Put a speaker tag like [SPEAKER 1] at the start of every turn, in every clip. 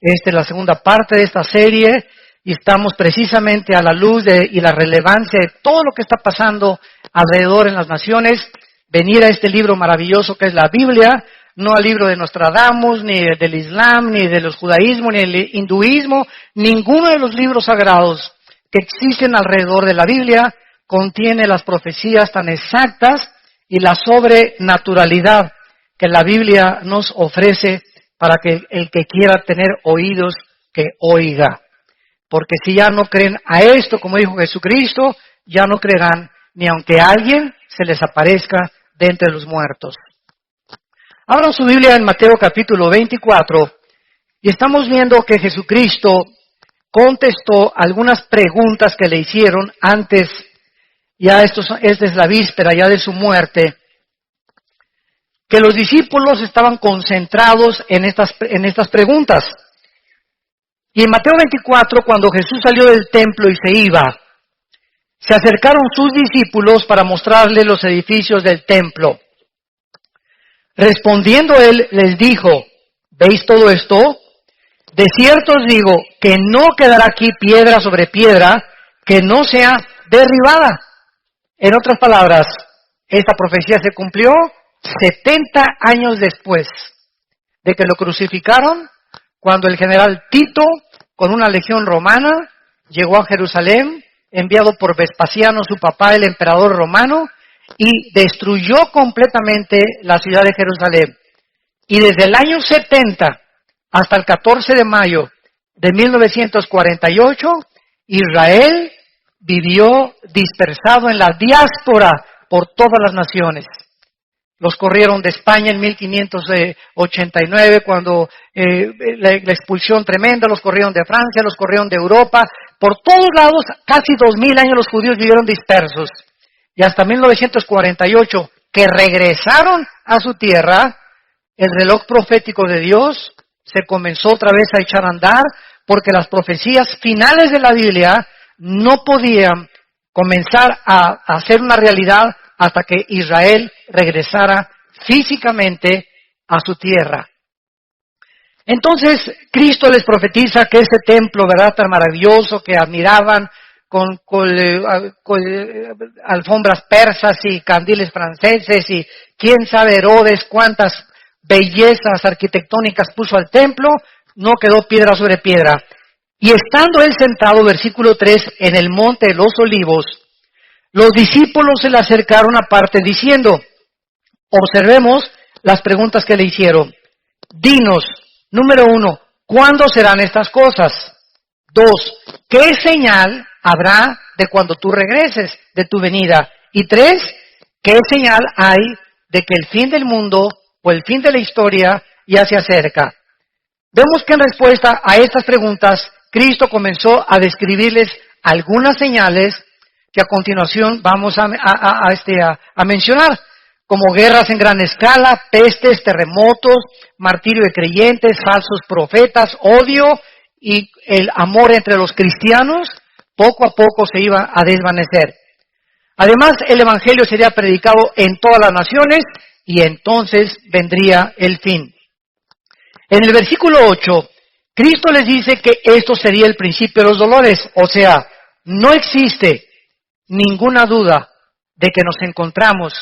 [SPEAKER 1] Esta es la segunda parte de esta serie y estamos precisamente a la luz y la relevancia de todo lo que está pasando alrededor en las naciones. Venir a este libro maravilloso que es la Biblia, no al libro de Nostradamus, ni del Islam, ni de los judaísmos, ni del hinduismo. Ninguno de los libros sagrados que existen alrededor de la Biblia contiene las profecías tan exactas y la sobrenaturalidad que la Biblia nos ofrece para que el que quiera tener oídos, que oiga. Porque si ya no creen a esto, como dijo Jesucristo, ya no creerán ni aunque alguien se les aparezca de entre los muertos. Abran su Biblia en Mateo capítulo 24 y estamos viendo que Jesucristo contestó algunas preguntas que le hicieron antes, ya esta es la víspera ya de su muerte, que los discípulos estaban concentrados en estas preguntas. Y en Mateo 24, cuando Jesús salió del templo y se iba, se acercaron sus discípulos para mostrarle los edificios del templo. Respondiendo él, les dijo, ¿veis todo esto? De cierto os digo que no quedará aquí piedra sobre piedra que no sea derribada. En otras palabras, esta profecía se cumplió 70 años después de que lo crucificaron, cuando el general Tito, con una legión romana, llegó a Jerusalén, enviado por Vespasiano, su papá, el emperador romano, y destruyó completamente la ciudad de Jerusalén. Y desde el año 70 hasta el 14 de mayo de 1948, Israel vivió dispersado en la diáspora por todas las naciones. Los corrieron de España en 1589, cuando la expulsión tremenda, los corrieron de Francia, los corrieron de Europa. Por todos lados, casi 2000 años los judíos vivieron dispersos. Y hasta 1948, que regresaron a su tierra, el reloj profético de Dios se comenzó otra vez a echar a andar, porque las profecías finales de la Biblia no podían comenzar a hacer una realidad hasta que Israel regresara físicamente a su tierra. Entonces, Cristo les profetiza que este templo, ¿verdad?, tan maravilloso que admiraban, con alfombras persas y candiles franceses y quién sabe Herodes cuántas bellezas arquitectónicas puso al templo, no quedó piedra sobre piedra. Y estando él sentado, versículo 3, en el monte de los olivos, los discípulos se le acercaron aparte diciendo, observemos las preguntas que le hicieron. Dinos, número 1, ¿cuándo serán estas cosas? 2, ¿qué señal habrá de cuando tú regreses, de tu venida? Y 3, ¿qué señal hay de que el fin del mundo o el fin de la historia ya se acerca? Vemos que en respuesta a estas preguntas, Cristo comenzó a describirles algunas señales que a continuación vamos a mencionar, como guerras en gran escala, pestes, terremotos, martirio de creyentes, falsos profetas, odio y el amor entre los cristianos, poco a poco se iba a desvanecer. Además, el evangelio sería predicado en todas las naciones y entonces vendría el fin. En el versículo 8, Cristo les dice que esto sería el principio de los dolores, o sea, no existe ninguna duda de que nos encontramos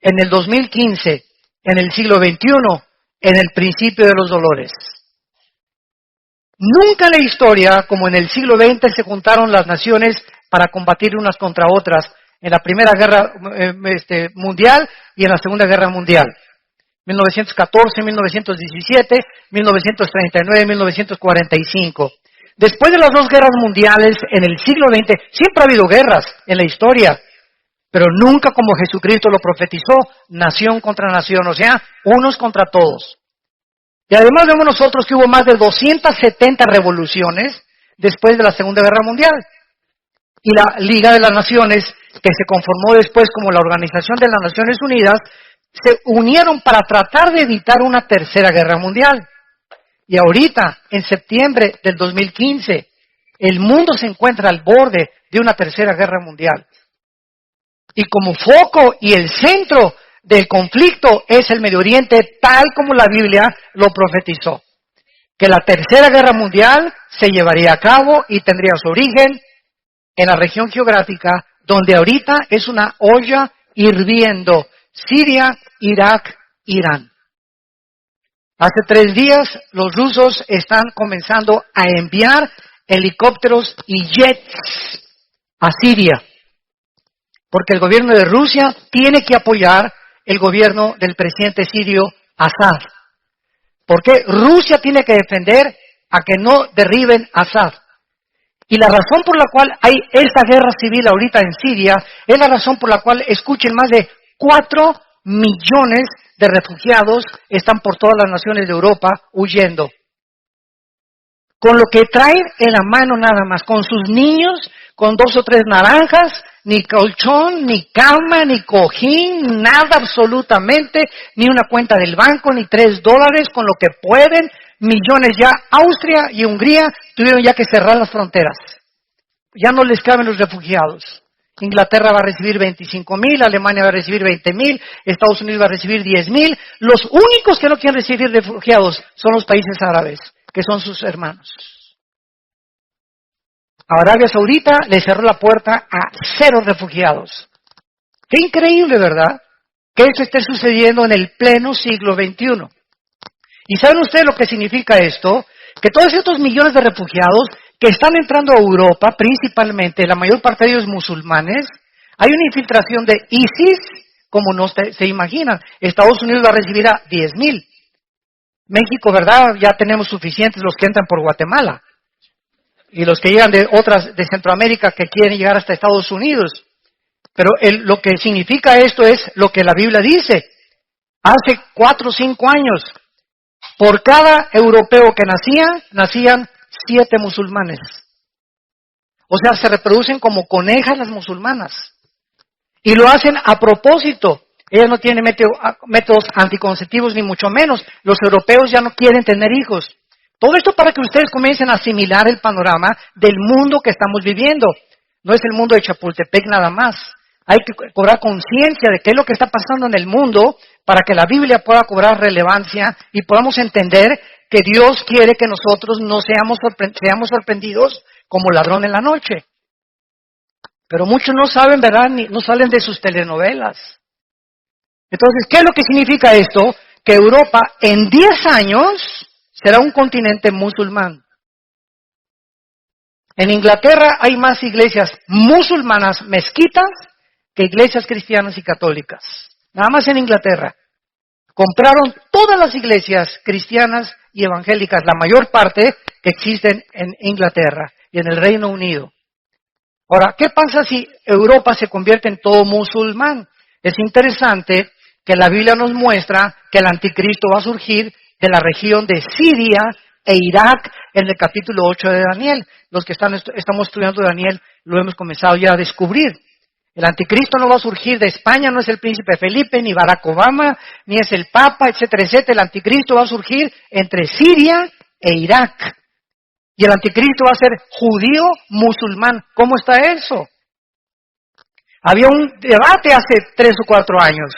[SPEAKER 1] en el 2015, en el siglo XXI, en el principio de los dolores. Nunca en la historia, como en el siglo XX, se juntaron las naciones para combatir unas contra otras en la Primera Guerra Mundial y en la Segunda Guerra Mundial. 1914, 1917, 1939, 1945. Después de las dos guerras mundiales, en el siglo XX, siempre ha habido guerras en la historia, pero nunca como Jesucristo lo profetizó, nación contra nación, o sea, unos contra todos. Y además vemos nosotros que hubo más de 270 revoluciones después de la Segunda Guerra Mundial. Y la Liga de las Naciones, que se conformó después como la Organización de las Naciones Unidas, se unieron para tratar de evitar una tercera guerra mundial. Y ahorita, en septiembre del 2015, el mundo se encuentra al borde de una tercera guerra mundial. Y como foco y el centro del conflicto es el Medio Oriente, tal como la Biblia lo profetizó. que la Tercera Guerra Mundial se llevaría a cabo y tendría su origen en la región geográfica donde ahorita es una olla hirviendo: Siria, Irak, Irán. Hace 3 días los rusos están comenzando a enviar helicópteros y jets a Siria, porque el gobierno de Rusia tiene que apoyar el gobierno del presidente sirio Assad. Porque Rusia tiene que defender a que no derriben a Assad. Y la razón por la cual hay esta guerra civil ahorita en Siria es la razón por la cual, escuchen, más de 4 millones de refugiados están por todas las naciones de Europa huyendo. Con lo que traen en la mano nada más, con sus niños, con 2 o 3 naranjas, ni colchón, ni cama, ni cojín, nada absolutamente, ni una cuenta del banco, ni $3, con lo que pueden. Millones ya. Austria y Hungría tuvieron ya que cerrar las fronteras. Ya no les caben los refugiados. Inglaterra va a recibir 25,000, Alemania va a recibir 20,000, Estados Unidos va a recibir 10,000. Los únicos que no quieren recibir refugiados son los países árabes, que son sus hermanos. A Arabia Saudita le cerró la puerta a 0 refugiados. Qué increíble, ¿verdad? Que esto esté sucediendo en el pleno siglo XXI. ¿Y saben ustedes lo que significa esto? Que todos estos millones de refugiados que están entrando a Europa, principalmente, la mayor parte de ellos musulmanes, hay una infiltración de ISIS, como no se imaginan. Estados Unidos va a recibir a 10,000. México, ¿verdad? Ya tenemos suficientes los que entran por Guatemala. Y los que llegan de otras, de Centroamérica, que quieren llegar hasta Estados Unidos. Pero lo que significa esto es lo que la Biblia dice. Hace 4 o 5 años, por cada europeo que nacían 7 musulmanes. O sea, se reproducen como conejas las musulmanas. Y lo hacen a propósito. Ellas no tienen métodos anticonceptivos ni mucho menos. Los europeos ya no quieren tener hijos. Todo esto para que ustedes comiencen a asimilar el panorama del mundo que estamos viviendo. No es el mundo de Chapultepec nada más. Hay que cobrar conciencia de qué es lo que está pasando en el mundo para que la Biblia pueda cobrar relevancia y podamos entender que Dios quiere que nosotros no seamos sorprendidos como ladrón en la noche. Pero muchos no saben, ¿verdad? No salen de sus telenovelas. Entonces, ¿qué es lo que significa esto? Que Europa en 10 años será un continente musulmán. En Inglaterra hay más iglesias musulmanas, mezquitas, que iglesias cristianas y católicas. Nada más en Inglaterra. Compraron todas las iglesias cristianas y evangélicas, la mayor parte que existen en Inglaterra y en el Reino Unido. Ahora, ¿qué pasa si Europa se convierte en todo musulmán? Es interesante que la Biblia nos muestra que el anticristo va a surgir de la región de Siria e Irak en el capítulo 8 de Daniel. Los que estamos estudiando Daniel lo hemos comenzado ya a descubrir. El anticristo no va a surgir de España, no es el príncipe Felipe, ni Barack Obama, ni es el Papa, etcétera, etcétera. El anticristo va a surgir entre Siria e Irak. Y el anticristo va a ser judío musulmán. ¿Cómo está eso? Había un debate hace 3 o 4 años.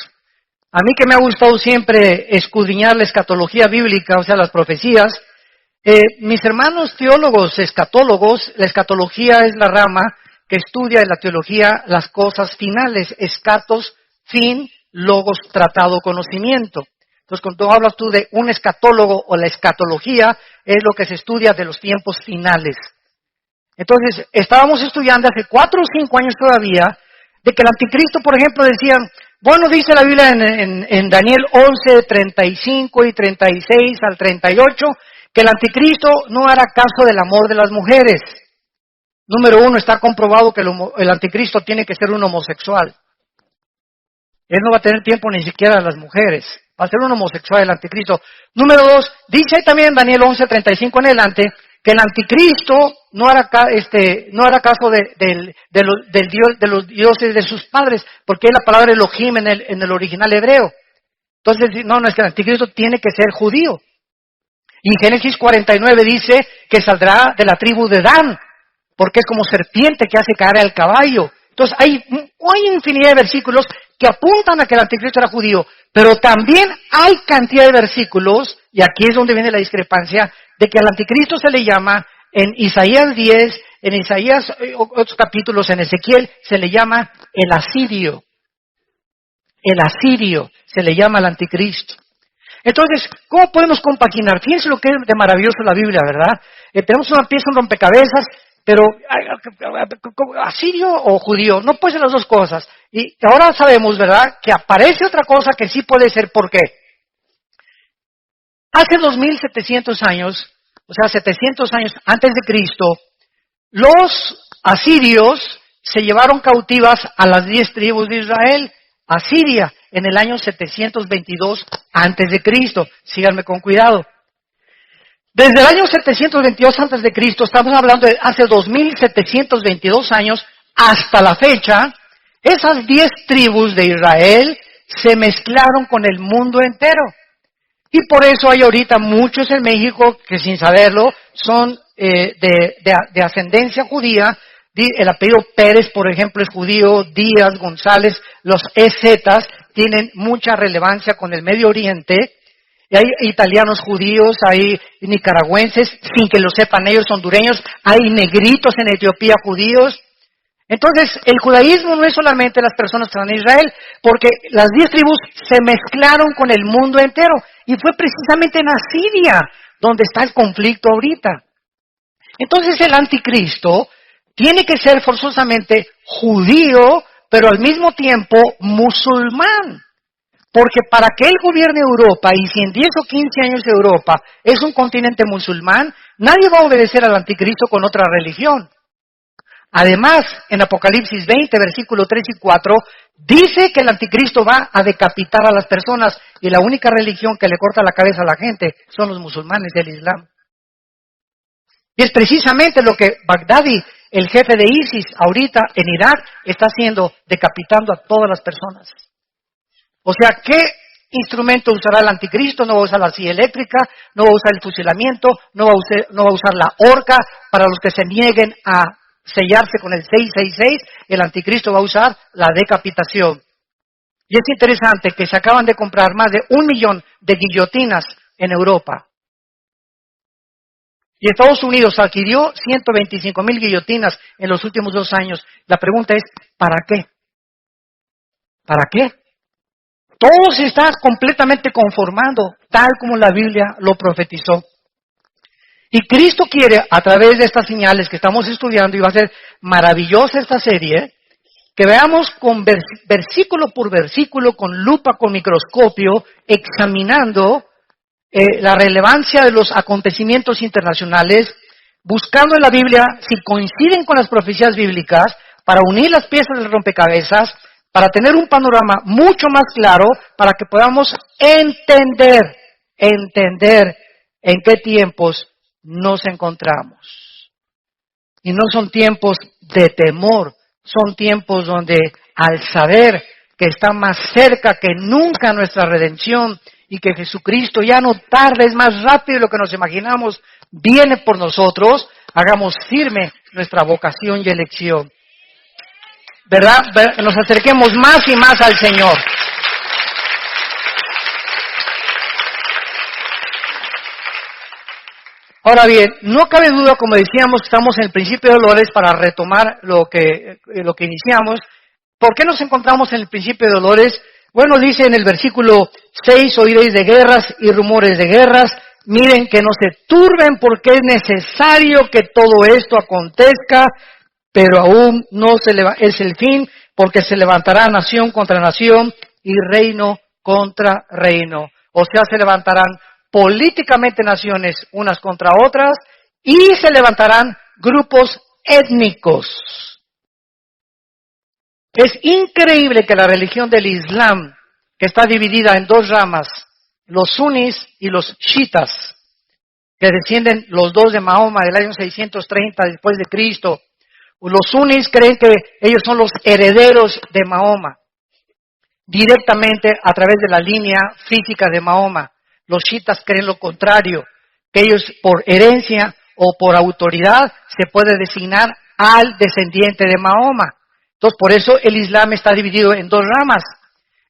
[SPEAKER 1] A mí que me ha gustado siempre escudriñar la escatología bíblica, o sea, las profecías. Mis hermanos teólogos, escatólogos, la escatología es la rama que estudia en la teología las cosas finales, escatos, fin, logos, tratado, conocimiento. Entonces, cuando hablas tú de un escatólogo o la escatología, es lo que se estudia de los tiempos finales. Entonces, estábamos estudiando hace 4 o 5 años todavía, de que el anticristo, por ejemplo, decían, bueno, dice la Biblia en Daniel 11, 35 y 36 al 38, que el anticristo no hará caso del amor de las mujeres. Número 1, está comprobado que el anticristo tiene que ser un homosexual. Él no va a tener tiempo ni siquiera a las mujeres. Va a ser un homosexual el anticristo. Número 2, dice ahí también en Daniel 11, 35 en adelante, que el anticristo no hará caso de los dioses de sus padres, porque es la palabra Elohim en el original hebreo. Entonces, no, es que el anticristo tiene que ser judío. Y en Génesis 49 dice que saldrá de la tribu de Dan, porque es como serpiente que hace caer al caballo. Entonces hay infinidad de versículos que apuntan a que el anticristo era judío, pero también hay cantidad de versículos, y aquí es donde viene la discrepancia, de que al anticristo se le llama en Isaías 10, en Isaías, otros capítulos, en Ezequiel, se le llama el asirio. El asirio se le llama al anticristo. Entonces, ¿cómo podemos compaginar? Fíjense lo que es de maravilloso la Biblia, ¿verdad? Tenemos una pieza, un rompecabezas, pero asirio o judío, no puede ser las dos cosas. Y ahora sabemos, ¿verdad?, que aparece otra cosa que sí puede ser. ¿Por qué? Hace 2700 años, o sea, 700 años antes de Cristo, los asirios se llevaron cautivas a las 10 tribus de Israel a Siria en el año 722 antes de Cristo. Síganme con cuidado. Desde el año 722 antes de Cristo, estamos hablando de hace 2722 años hasta la fecha, esas 10 tribus de Israel se mezclaron con el mundo entero. Y por eso hay ahorita muchos en México que sin saberlo son de ascendencia judía. El apellido Pérez, por ejemplo, es judío, Díaz, González, los EZs tienen mucha relevancia con el Medio Oriente. Y hay italianos judíos, hay nicaragüenses, sin que lo sepan ellos, hondureños, hay negritos en Etiopía judíos. Entonces, el judaísmo no es solamente las personas que están en Israel, porque las 10 tribus se mezclaron con el mundo entero. Y fue precisamente en Asiria donde está el conflicto ahorita. Entonces, el anticristo tiene que ser forzosamente judío, pero al mismo tiempo musulmán. Porque para que él gobierne Europa, y si en 10 o 15 años Europa es un continente musulmán, nadie va a obedecer al anticristo con otra religión. Además, en Apocalipsis 20, versículos 3 y 4, dice que el anticristo va a decapitar a las personas y la única religión que le corta la cabeza a la gente son los musulmanes del Islam. Y es precisamente lo que Baghdadi, el jefe de ISIS, ahorita en Irak, está haciendo, decapitando a todas las personas. O sea, ¿qué instrumento usará el anticristo? No va a usar la silla eléctrica, no va a usar el fusilamiento, no va a usar la horca. Para los que se nieguen a sellarse con el 666, el anticristo va a usar la decapitación. Y es interesante que se acaban de comprar más de 1 millón de guillotinas en Europa. Y Estados Unidos adquirió 125,000 guillotinas en los últimos 2 años. La pregunta es, ¿para qué? ¿Para qué? Todo se está completamente conformando, tal como la Biblia lo profetizó. Y Cristo quiere, a través de estas señales que estamos estudiando, y va a ser maravillosa esta serie, que veamos con versículo por versículo, con lupa, con microscopio, examinando la relevancia de los acontecimientos internacionales, buscando en la Biblia si coinciden con las profecías bíblicas, para unir las piezas del rompecabezas, para tener un panorama mucho más claro, para que podamos entender en qué tiempos nos encontramos. Y no son tiempos de temor, son tiempos donde al saber que está más cerca que nunca nuestra redención y que Jesucristo ya no tarda, es más rápido de lo que nos imaginamos, viene por nosotros, hagamos firme nuestra vocación y elección. ¿Verdad? Nos acerquemos más y más al Señor. Ahora bien, no cabe duda, como decíamos, estamos en el principio de dolores para retomar lo que iniciamos. ¿Por qué nos encontramos en el principio de dolores? Bueno, dice en el versículo 6, oiréis de guerras y rumores de guerras. Miren que no se turben porque es necesario que todo esto acontezca, pero aún no es el fin, porque se levantará nación contra nación y reino contra reino. O sea, se levantarán políticamente naciones unas contra otras y se levantarán grupos étnicos. Es increíble que la religión del Islam, que está dividida en 2 ramas, los sunis y los chiitas, que descienden los 2 de Mahoma del año 630 después de Cristo. Los sunis creen que ellos son los herederos de Mahoma, directamente a través de la línea física de Mahoma. Los chiitas creen lo contrario, que ellos por herencia o por autoridad se puede designar al descendiente de Mahoma. Entonces, por eso el Islam está dividido en 2 ramas.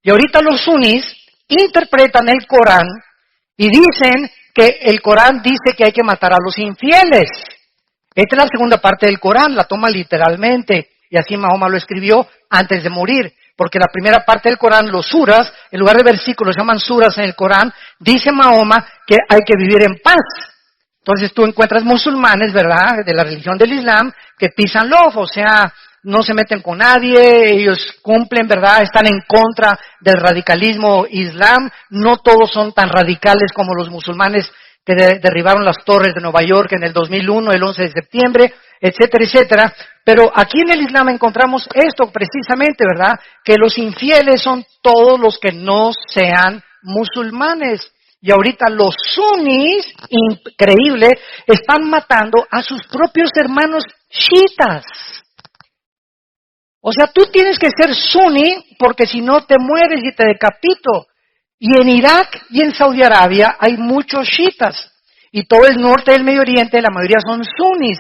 [SPEAKER 1] Y ahorita los sunis interpretan el Corán Y dicen que el Corán dice que hay que matar a los infieles. Esta es la segunda parte del Corán, la toma literalmente. Y así Mahoma lo escribió antes de morir. Porque la primera parte del Corán, los suras, en lugar de versículos, se llaman suras en el Corán, dice Mahoma que hay que vivir en paz. Entonces tú encuentras musulmanes, ¿verdad?, de la religión del Islam, que pisan love, o sea, no se meten con nadie, ellos cumplen, ¿verdad?, están en contra del radicalismo islam. No todos son tan radicales como los musulmanes que derribaron las torres de Nueva York en el 2001, el 11 de septiembre, etcétera, etcétera. Pero aquí en el Islam encontramos esto precisamente, ¿verdad?, que los infieles son todos los que no sean musulmanes. Y ahorita los sunnis, increíble, están matando a sus propios hermanos chiitas. O sea, tú tienes que ser suní porque si no te mueres y te decapito. Y en Irak y en Saudi Arabia hay muchos chiitas. Y todo el norte del Medio Oriente, la mayoría son sunnis.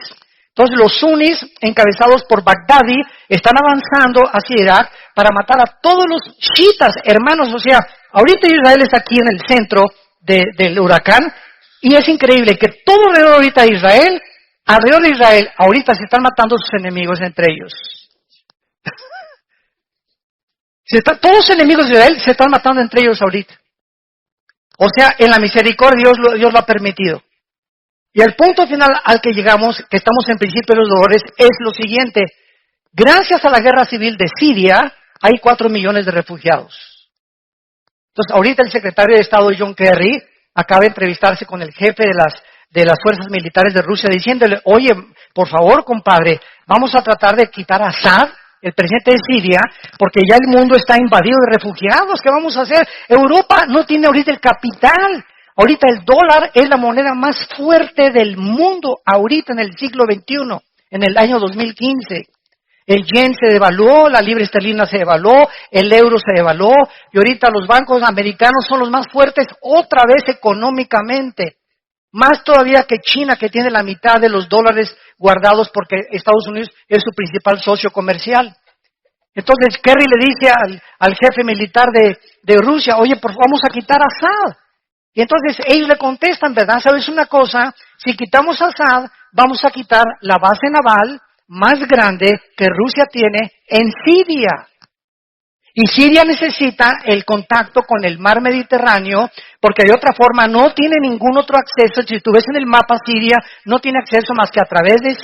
[SPEAKER 1] Entonces los sunnis, encabezados por Baghdadi, están avanzando hacia Irak para matar a todos los chiitas, hermanos. O sea, ahorita Israel está aquí en el centro del huracán, y es increíble que todo alrededor de Israel, ahorita se están matando sus enemigos entre ellos. Todos los enemigos de Israel se están matando entre ellos ahorita. O sea, en la misericordia Dios lo ha permitido. Y el punto final al que llegamos, que estamos en principio de los dolores, es lo siguiente. Gracias a la guerra civil de Siria, hay 4 millones de refugiados. Entonces, ahorita el secretario de Estado John Kerry acaba de entrevistarse con el jefe de las fuerzas militares de Rusia diciéndole, oye, por favor, compadre, vamos a tratar de quitar a Assad, el presidente de Siria, porque ya el mundo está invadido de refugiados. ¿Qué vamos a hacer? Europa no tiene ahorita el capital. Ahorita el dólar es la moneda más fuerte del mundo, ahorita en el siglo XXI, en el año 2015. El yen se devaluó, la libra esterlina se devaluó, el euro se devaluó, y ahorita los bancos americanos son los más fuertes otra vez económicamente. Más todavía que China, que tiene la mitad de los dólares guardados porque Estados Unidos es su principal socio comercial. Entonces Kerry le dice al jefe militar de Rusia, oye, vamos a quitar a Assad. Y entonces ellos le contestan, ¿verdad? ¿Sabes una cosa? Si quitamos a Assad, vamos a quitar la base naval más grande que Rusia tiene en Siria. Y Siria necesita el contacto con el mar Mediterráneo, porque de otra forma no tiene ningún otro acceso. Si tú ves en el mapa, Siria no tiene acceso más que a través de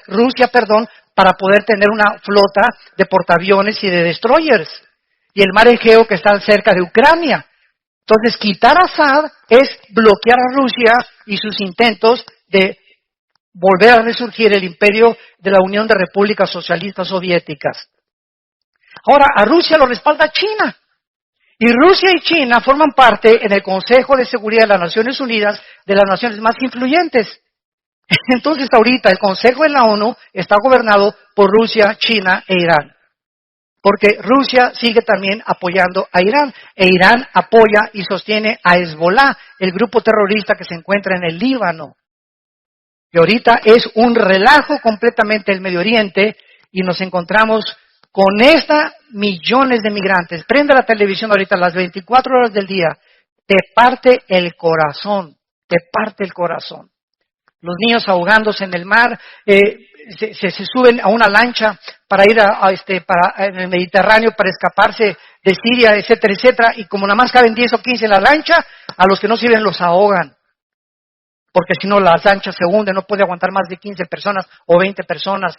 [SPEAKER 1] Rusia, para poder tener una flota de portaaviones y de destroyers. Y el mar Egeo que está cerca de Ucrania. Entonces, quitar a Assad es bloquear a Rusia y sus intentos de volver a resurgir el imperio de la Unión de Repúblicas Socialistas Soviéticas. Ahora, a Rusia lo respalda China. Y Rusia y China forman parte en el Consejo de Seguridad de las Naciones Unidas de las naciones más influyentes. Entonces, ahorita el Consejo de la ONU está gobernado por Rusia, China e Irán. Porque Rusia sigue también apoyando a Irán. E Irán apoya y sostiene a Hezbollah, el grupo terrorista que se encuentra en el Líbano. Y ahorita es un relajo completamente el Medio Oriente y nos encontramos con millones de migrantes. Prende la televisión ahorita a las 24 horas del día. Te parte el corazón. Te parte el corazón. Los niños ahogándose en el mar, se suben a una lancha para ir en el Mediterráneo para escaparse de Siria, etcétera, etcétera. Y como nada más caben 10 o 15 en la lancha, a los que no sirven los ahogan. Porque si no, la lancha se hunde, no puede aguantar más de 15 personas o 20 personas.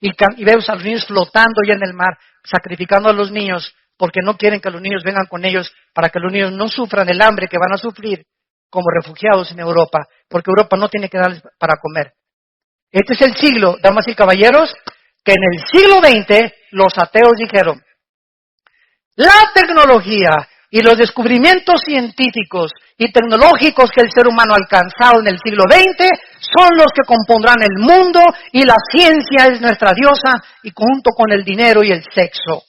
[SPEAKER 1] Y vemos a los niños flotando ya en el mar, sacrificando a los niños, porque no quieren que los niños vengan con ellos, para que los niños no sufran el hambre que van a sufrir como refugiados en Europa, porque Europa no tiene que darles para comer. Este es el siglo, damas y caballeros, que en el siglo XX los ateos dijeron, la tecnología y los descubrimientos científicos y tecnológicos que el ser humano ha alcanzado en el siglo XX son los que compondrán el mundo, y la ciencia es nuestra diosa, y junto con el dinero y el sexo.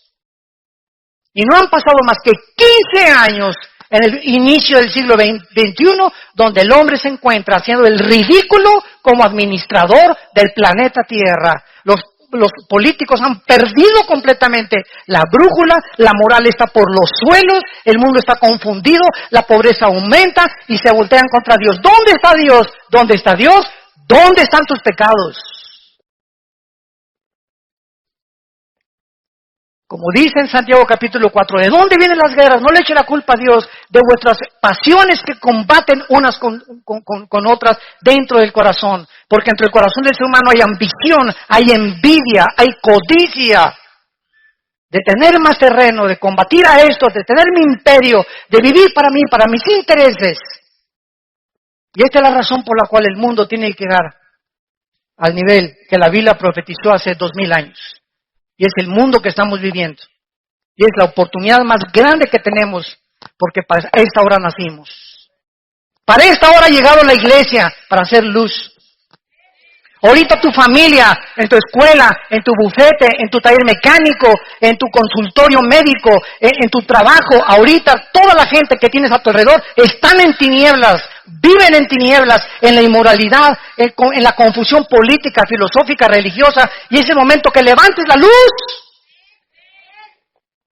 [SPEAKER 1] Y no han pasado más que 15 años en el inicio del siglo XXI, donde el hombre se encuentra haciendo el ridículo como administrador del planeta Tierra. Los los políticos han perdido completamente la brújula, la moral está por los suelos, el mundo está confundido, la pobreza aumenta y se voltean contra Dios. ¿Dónde está Dios? ¿Dónde está Dios? ¿Dónde están tus pecados? Como dice en Santiago capítulo 4, ¿de dónde vienen las guerras? No le eche la culpa a Dios de vuestras pasiones que combaten unas con otras dentro del corazón. Porque entre el corazón del ser humano hay ambición, hay envidia, hay codicia. De tener más terreno, de combatir a esto, de tener mi imperio, de vivir para mí, para mis intereses. Y esta es la razón por la cual el mundo tiene que llegar al nivel que la Biblia profetizó hace 2000 años. Y es el mundo que estamos viviendo. Y es la oportunidad más grande que tenemos, porque para esta hora nacimos. Para esta hora ha llegado la iglesia para hacer luz. Ahorita tu familia, en tu escuela, en tu bufete, en tu taller mecánico, en tu consultorio médico, en tu trabajo, ahorita toda la gente que tienes a tu alrededor están en tinieblas, viven en tinieblas, en la inmoralidad, en la confusión política, filosófica, religiosa, y es el momento que levantes la luz,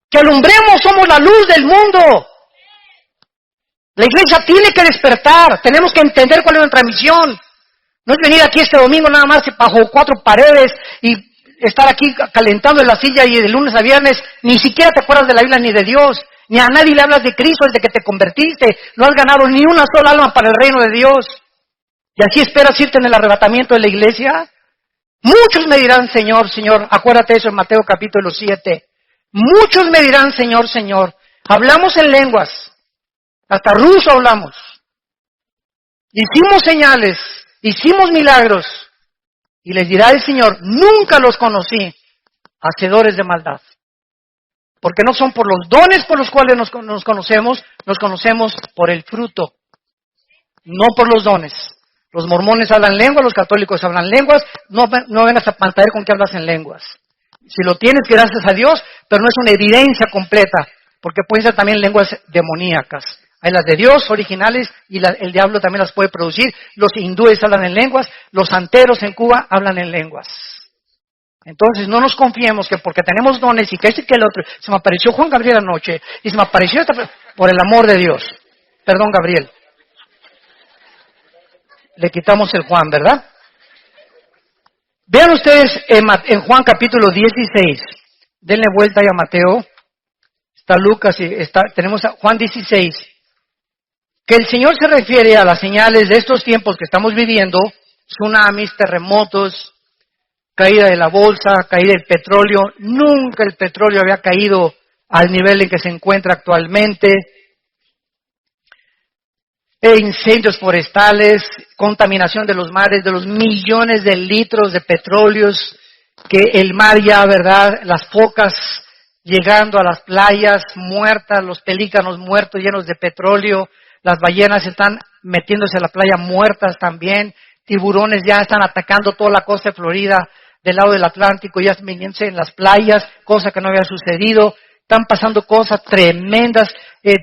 [SPEAKER 1] que alumbremos, somos la luz del mundo. La iglesia tiene que despertar, tenemos que entender cuál es nuestra misión. No es venir aquí este domingo nada más bajo 4 paredes y estar aquí calentando en la silla y de lunes a viernes ni siquiera te acuerdas de la Biblia ni de Dios, ni a nadie le hablas de Cristo desde que te convertiste, no has ganado ni una sola alma para el reino de Dios. ¿Y así esperas irte en el arrebatamiento de la iglesia? Muchos me dirán, Señor, Señor, acuérdate eso en Mateo capítulo 7. Muchos me dirán, Señor, Señor, hablamos en lenguas, hasta ruso hablamos, hicimos señales, hicimos milagros, y les dirá el Señor, nunca los conocí, hacedores de maldad. Porque no son por los dones por los cuales nos conocemos por el fruto, no por los dones. Los mormones hablan lenguas, los católicos hablan lenguas, no vengas a pantallar con que hablas en lenguas. Si lo tienes, gracias a Dios, pero no es una evidencia completa, porque pueden ser también lenguas demoníacas. Hay las de Dios originales y el diablo también las puede producir. Los hindúes hablan en lenguas, los santeros en Cuba hablan en lenguas. Entonces no nos confiemos que porque tenemos dones y que este y que el otro. Se me apareció Juan Gabriel anoche y se me apareció por el amor de Dios. Perdón, Gabriel. Le quitamos el Juan, ¿verdad? Vean ustedes en Juan capítulo 16. Denle vuelta ahí a Mateo. Está Lucas y tenemos a Juan 16. Que el Señor se refiere a las señales de estos tiempos que estamos viviendo, tsunamis, terremotos, caída de la bolsa, caída del petróleo. Nunca el petróleo había caído al nivel en que se encuentra actualmente. Incendios forestales, contaminación de los mares, de los millones de litros de petróleos que el mar ya, ¿verdad? Las focas llegando a las playas muertas, los pelícanos muertos llenos de petróleo. Las ballenas están metiéndose a la playa muertas también. Tiburones ya están atacando toda la costa de Florida del lado del Atlántico, ya viniéndose en las playas, cosa que no había sucedido. Están pasando cosas tremendas,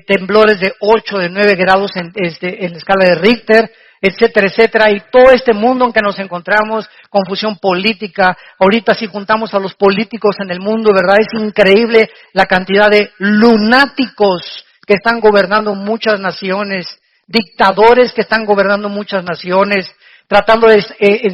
[SPEAKER 1] temblores de 8, de 9 grados en la escala de Richter, etcétera, etcétera. Y todo este mundo en que nos encontramos, confusión política. Ahorita si juntamos a los políticos en el mundo, ¿verdad? Es increíble la cantidad de lunáticos que están gobernando muchas naciones, dictadores que están gobernando muchas naciones, tratando de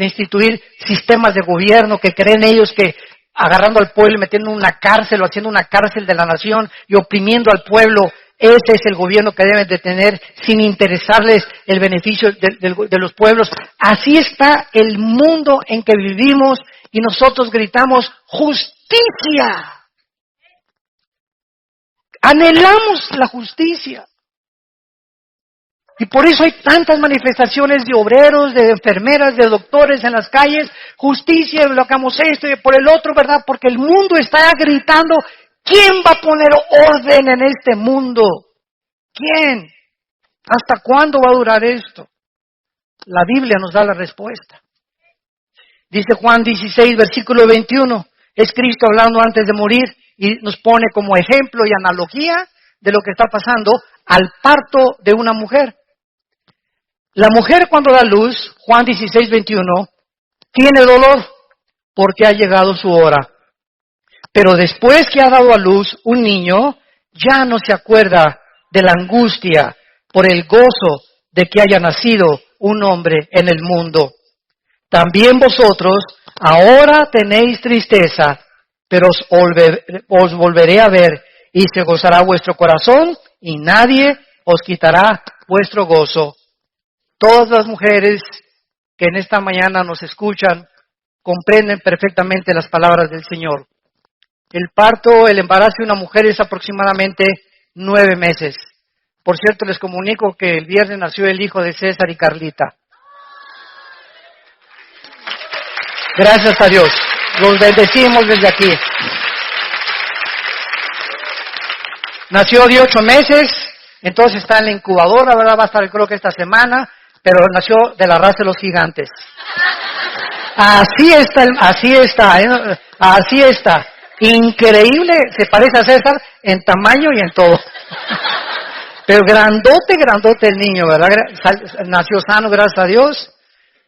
[SPEAKER 1] instituir sistemas de gobierno que creen ellos que agarrando al pueblo y metiendo en una cárcel o haciendo una cárcel de la nación y oprimiendo al pueblo. Ese es el gobierno que deben de tener sin interesarles el beneficio de los pueblos. Así está el mundo en que vivimos y nosotros gritamos justicia. Anhelamos la justicia. Y por eso hay tantas manifestaciones de obreros, de enfermeras, de doctores en las calles. Justicia, lo hagamos esto y por el otro, ¿verdad? Porque el mundo está gritando, ¿quién va a poner orden en este mundo? ¿Quién? ¿Hasta cuándo va a durar esto? La Biblia nos da la respuesta. Dice Juan 16, versículo 21. Es Cristo hablando antes de morir y nos pone como ejemplo y analogía de lo que está pasando al parto de una mujer. La mujer cuando da luz, Juan 16, 21, tiene dolor porque ha llegado su hora. Pero después que ha dado a luz un niño, ya no se acuerda de la angustia por el gozo de que haya nacido un hombre en el mundo. También vosotros ahora tenéis tristeza, pero os volveré a ver y se gozará vuestro corazón y nadie os quitará vuestro gozo. Todas las mujeres que en esta mañana nos escuchan comprenden perfectamente las palabras del Señor. El parto, el embarazo de una mujer es aproximadamente 9 meses. Por cierto, les comunico que el viernes nació el hijo de César y Carlita. Gracias a Dios. Los bendecimos desde aquí. Nació de 8 meses, entonces está en la incubadora, ¿verdad? Va a estar creo que esta semana, pero nació de la raza de los gigantes. Así está. Increíble, se parece a César en tamaño y en todo. Pero grandote el niño, ¿verdad? Nació sano, gracias a Dios,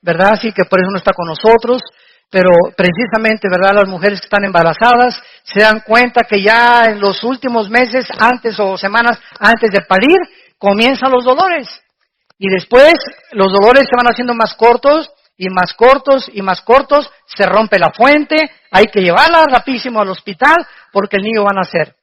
[SPEAKER 1] ¿verdad? Así que por eso no está con nosotros. Pero precisamente, ¿verdad? Las mujeres que están embarazadas se dan cuenta que ya en los últimos meses, antes o semanas antes de parir, comienzan los dolores. Y después los dolores se van haciendo más cortos y más cortos y más cortos, se rompe la fuente, hay que llevarla rapidísimo al hospital porque el niño va a nacer.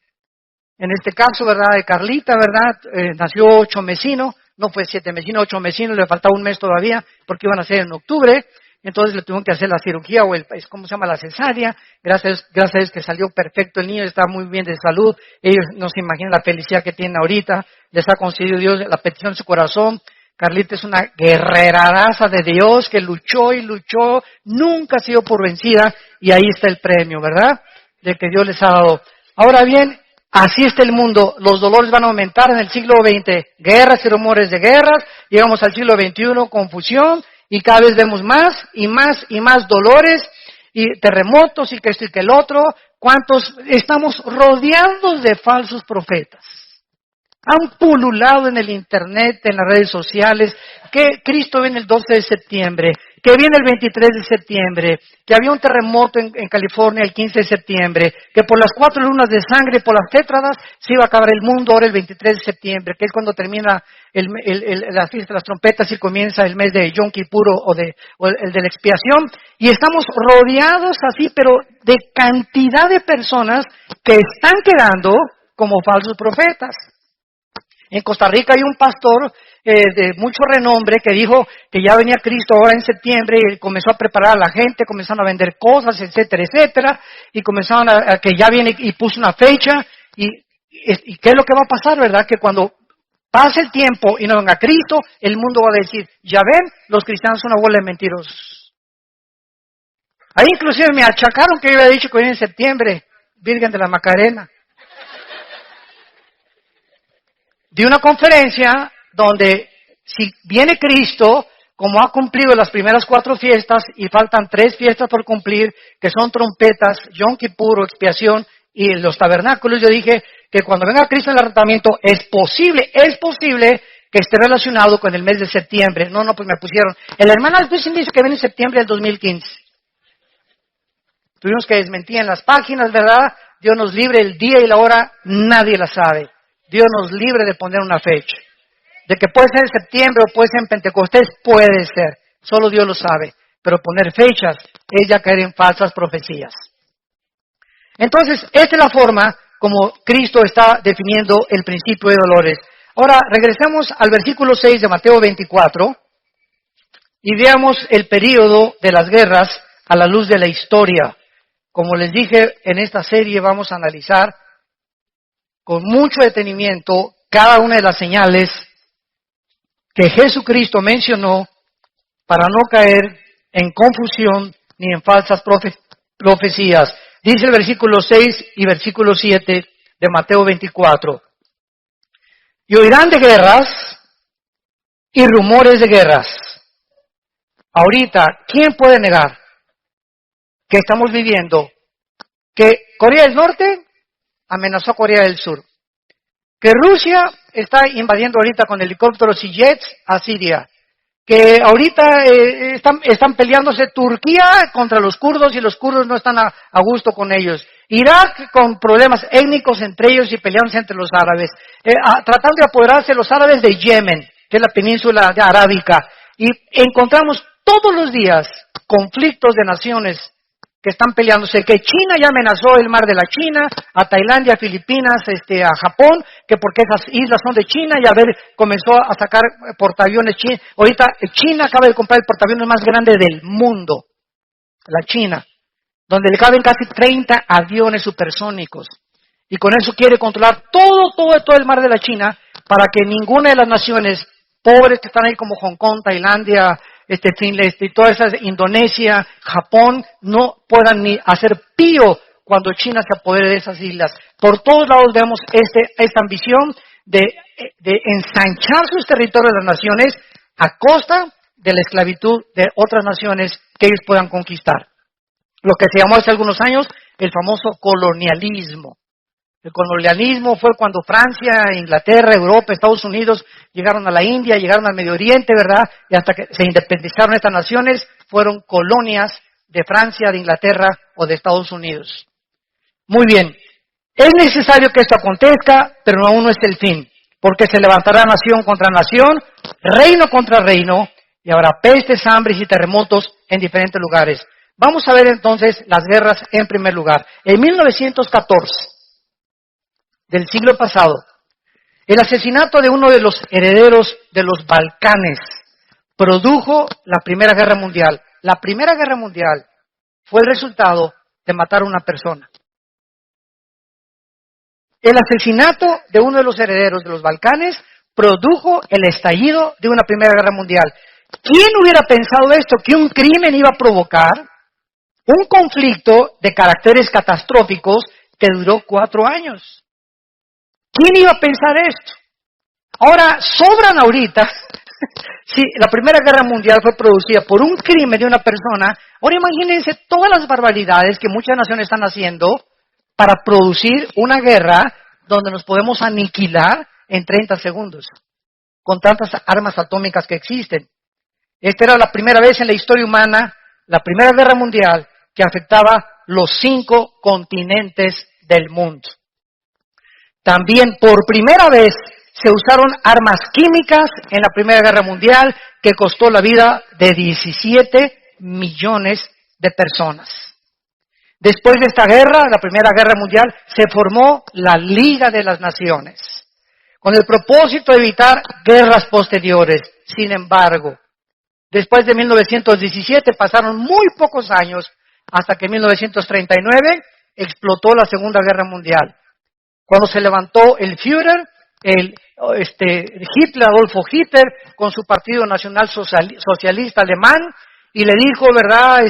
[SPEAKER 1] En este caso, ¿verdad? De Carlita, ¿verdad? Nació 8 mesino, no fue 7 mesino, 8 mesino, le faltaba un mes todavía porque iban a nacer en octubre. Entonces le tuvieron que hacer la cirugía o ¿cómo se llama? La cesárea. Gracias a Dios que salió perfecto el niño, está muy bien de salud. Ellos no se imaginan la felicidad que tienen ahorita. Les ha concedido Dios la petición de su corazón. Carlita es una guerreradaza de Dios que luchó y luchó, nunca ha sido por vencida y ahí está el premio, ¿verdad? De que Dios les ha dado. Ahora bien, así está el mundo. Los dolores van a aumentar en el siglo XX. Guerras y rumores de guerras. Llegamos al siglo XXI, confusión. Y cada vez vemos más y más y más dolores y terremotos y que esto y que el otro. ¿Cuántos? Estamos rodeados de falsos profetas. Han pululado en el internet, en las redes sociales, que Cristo viene el 12 de septiembre, que viene el 23 de septiembre, que había un terremoto en California el 15 de septiembre, que por las 4 lunas de sangre, por las tétradas, se iba a acabar el mundo ahora el 23 de septiembre, que es cuando termina la fiesta de las trompetas y comienza el mes de Yom Kippur o el de la expiación. Y estamos rodeados así, pero de cantidad de personas que están quedando como falsos profetas. En Costa Rica hay un pastor de mucho renombre que dijo que ya venía Cristo ahora en septiembre y comenzó a preparar a la gente, comenzaron a vender cosas, etcétera, etcétera, y comenzaron a que ya viene y puso una fecha. Y ¿qué es lo que va a pasar, verdad? Que cuando pase el tiempo y no venga Cristo, el mundo va a decir, ya ven, los cristianos son una bola de mentirosos. Ahí inclusive me achacaron que yo había dicho que viene en septiembre, Virgen de la Macarena. De una conferencia donde si viene Cristo, como ha cumplido las primeras 4 fiestas y faltan 3 fiestas por cumplir, que son trompetas, Yom Kippur, expiación y los tabernáculos, yo dije que cuando venga Cristo en el arrebatamiento es posible que esté relacionado con el mes de septiembre. No, pues me pusieron. El hermano Altucin dice que viene en septiembre del 2015. Tuvimos que desmentir en las páginas, ¿verdad? Dios nos libre, el día y la hora nadie la sabe. Dios nos libre de poner una fecha. De que puede ser en septiembre o puede ser en Pentecostés, puede ser. Solo Dios lo sabe. Pero poner fechas es ya caer en falsas profecías. Entonces, esta es la forma como Cristo está definiendo el principio de dolores. Ahora, regresemos al versículo 6 de Mateo 24 y veamos el período de las guerras a la luz de la historia. Como les dije, en esta serie vamos a analizar con mucho detenimiento cada una de las señales que Jesucristo mencionó para no caer en confusión ni en falsas profecías. Dice el versículo 6 y versículo 7 de Mateo 24. Y oirán de guerras y rumores de guerras. Ahorita, ¿quién puede negar que estamos viviendo que Corea del Norte amenazó a Corea del Sur? Que Rusia está invadiendo ahorita con helicópteros y jets a Siria. que ahorita están peleándose Turquía contra los kurdos y los kurdos no están a gusto con ellos. Irak con problemas étnicos entre ellos y peleándose entre los árabes. Tratando de apoderarse los árabes de Yemen, que es la península arábica. Y encontramos todos los días conflictos de naciones que están peleándose, que China ya amenazó el mar de la China, a Tailandia, a Filipinas, a Japón, que porque esas islas son de China, y comenzó a sacar portaaviones chinos. Ahorita China acaba de comprar el portaaviones más grande del mundo, la China, donde le caben casi 30 aviones supersónicos. Y con eso quiere controlar todo el mar de la China, para que ninguna de las naciones pobres que están ahí como Hong Kong, Tailandia, y todas esas, Indonesia, Japón, no puedan ni hacer pío cuando China se apodere de esas islas. Por todos lados vemos esta ambición de ensanchar sus territorios de las naciones a costa de la esclavitud de otras naciones que ellos puedan conquistar. Lo que se llamó hace algunos años el famoso colonialismo. El colonialismo fue cuando Francia, Inglaterra, Europa, Estados Unidos llegaron a la India, llegaron al Medio Oriente, ¿verdad? Y hasta que se independizaron estas naciones, fueron colonias de Francia, de Inglaterra o de Estados Unidos. Muy bien. Es necesario que esto acontezca, pero aún no es el fin, porque se levantará nación contra nación, reino contra reino, y habrá pestes, hambres y terremotos en diferentes lugares. Vamos a ver entonces las guerras en primer lugar. En 1914, del siglo pasado, el asesinato de uno de los herederos de los Balcanes produjo la Primera Guerra Mundial. La Primera Guerra Mundial fue el resultado de matar a una persona. El asesinato de uno de los herederos de los Balcanes produjo el estallido de una Primera Guerra Mundial. ¿Quién hubiera pensado esto? Que un crimen iba a provocar un conflicto de caracteres catastróficos que duró 4 años. ¿Quién iba a pensar esto? Ahora, sobran ahorita, si la Primera Guerra Mundial fue producida por un crimen de una persona, ahora imagínense todas las barbaridades que muchas naciones están haciendo para producir una guerra donde nos podemos aniquilar en 30 segundos, con tantas armas atómicas que existen. Esta era la primera vez en la historia humana, la Primera Guerra Mundial, que afectaba los 5 continentes del mundo. También por primera vez se usaron armas químicas en la Primera Guerra Mundial que costó la vida de 17 millones de personas. Después de esta guerra, la Primera Guerra Mundial, se formó la Liga de las Naciones, con el propósito de evitar guerras posteriores. Sin embargo, después de 1917 pasaron muy pocos años hasta que en 1939 explotó la Segunda Guerra Mundial. Cuando se levantó el Führer, Hitler, Adolfo Hitler, con su Partido Nacional Socialista Alemán, y le dijo, ¿verdad?,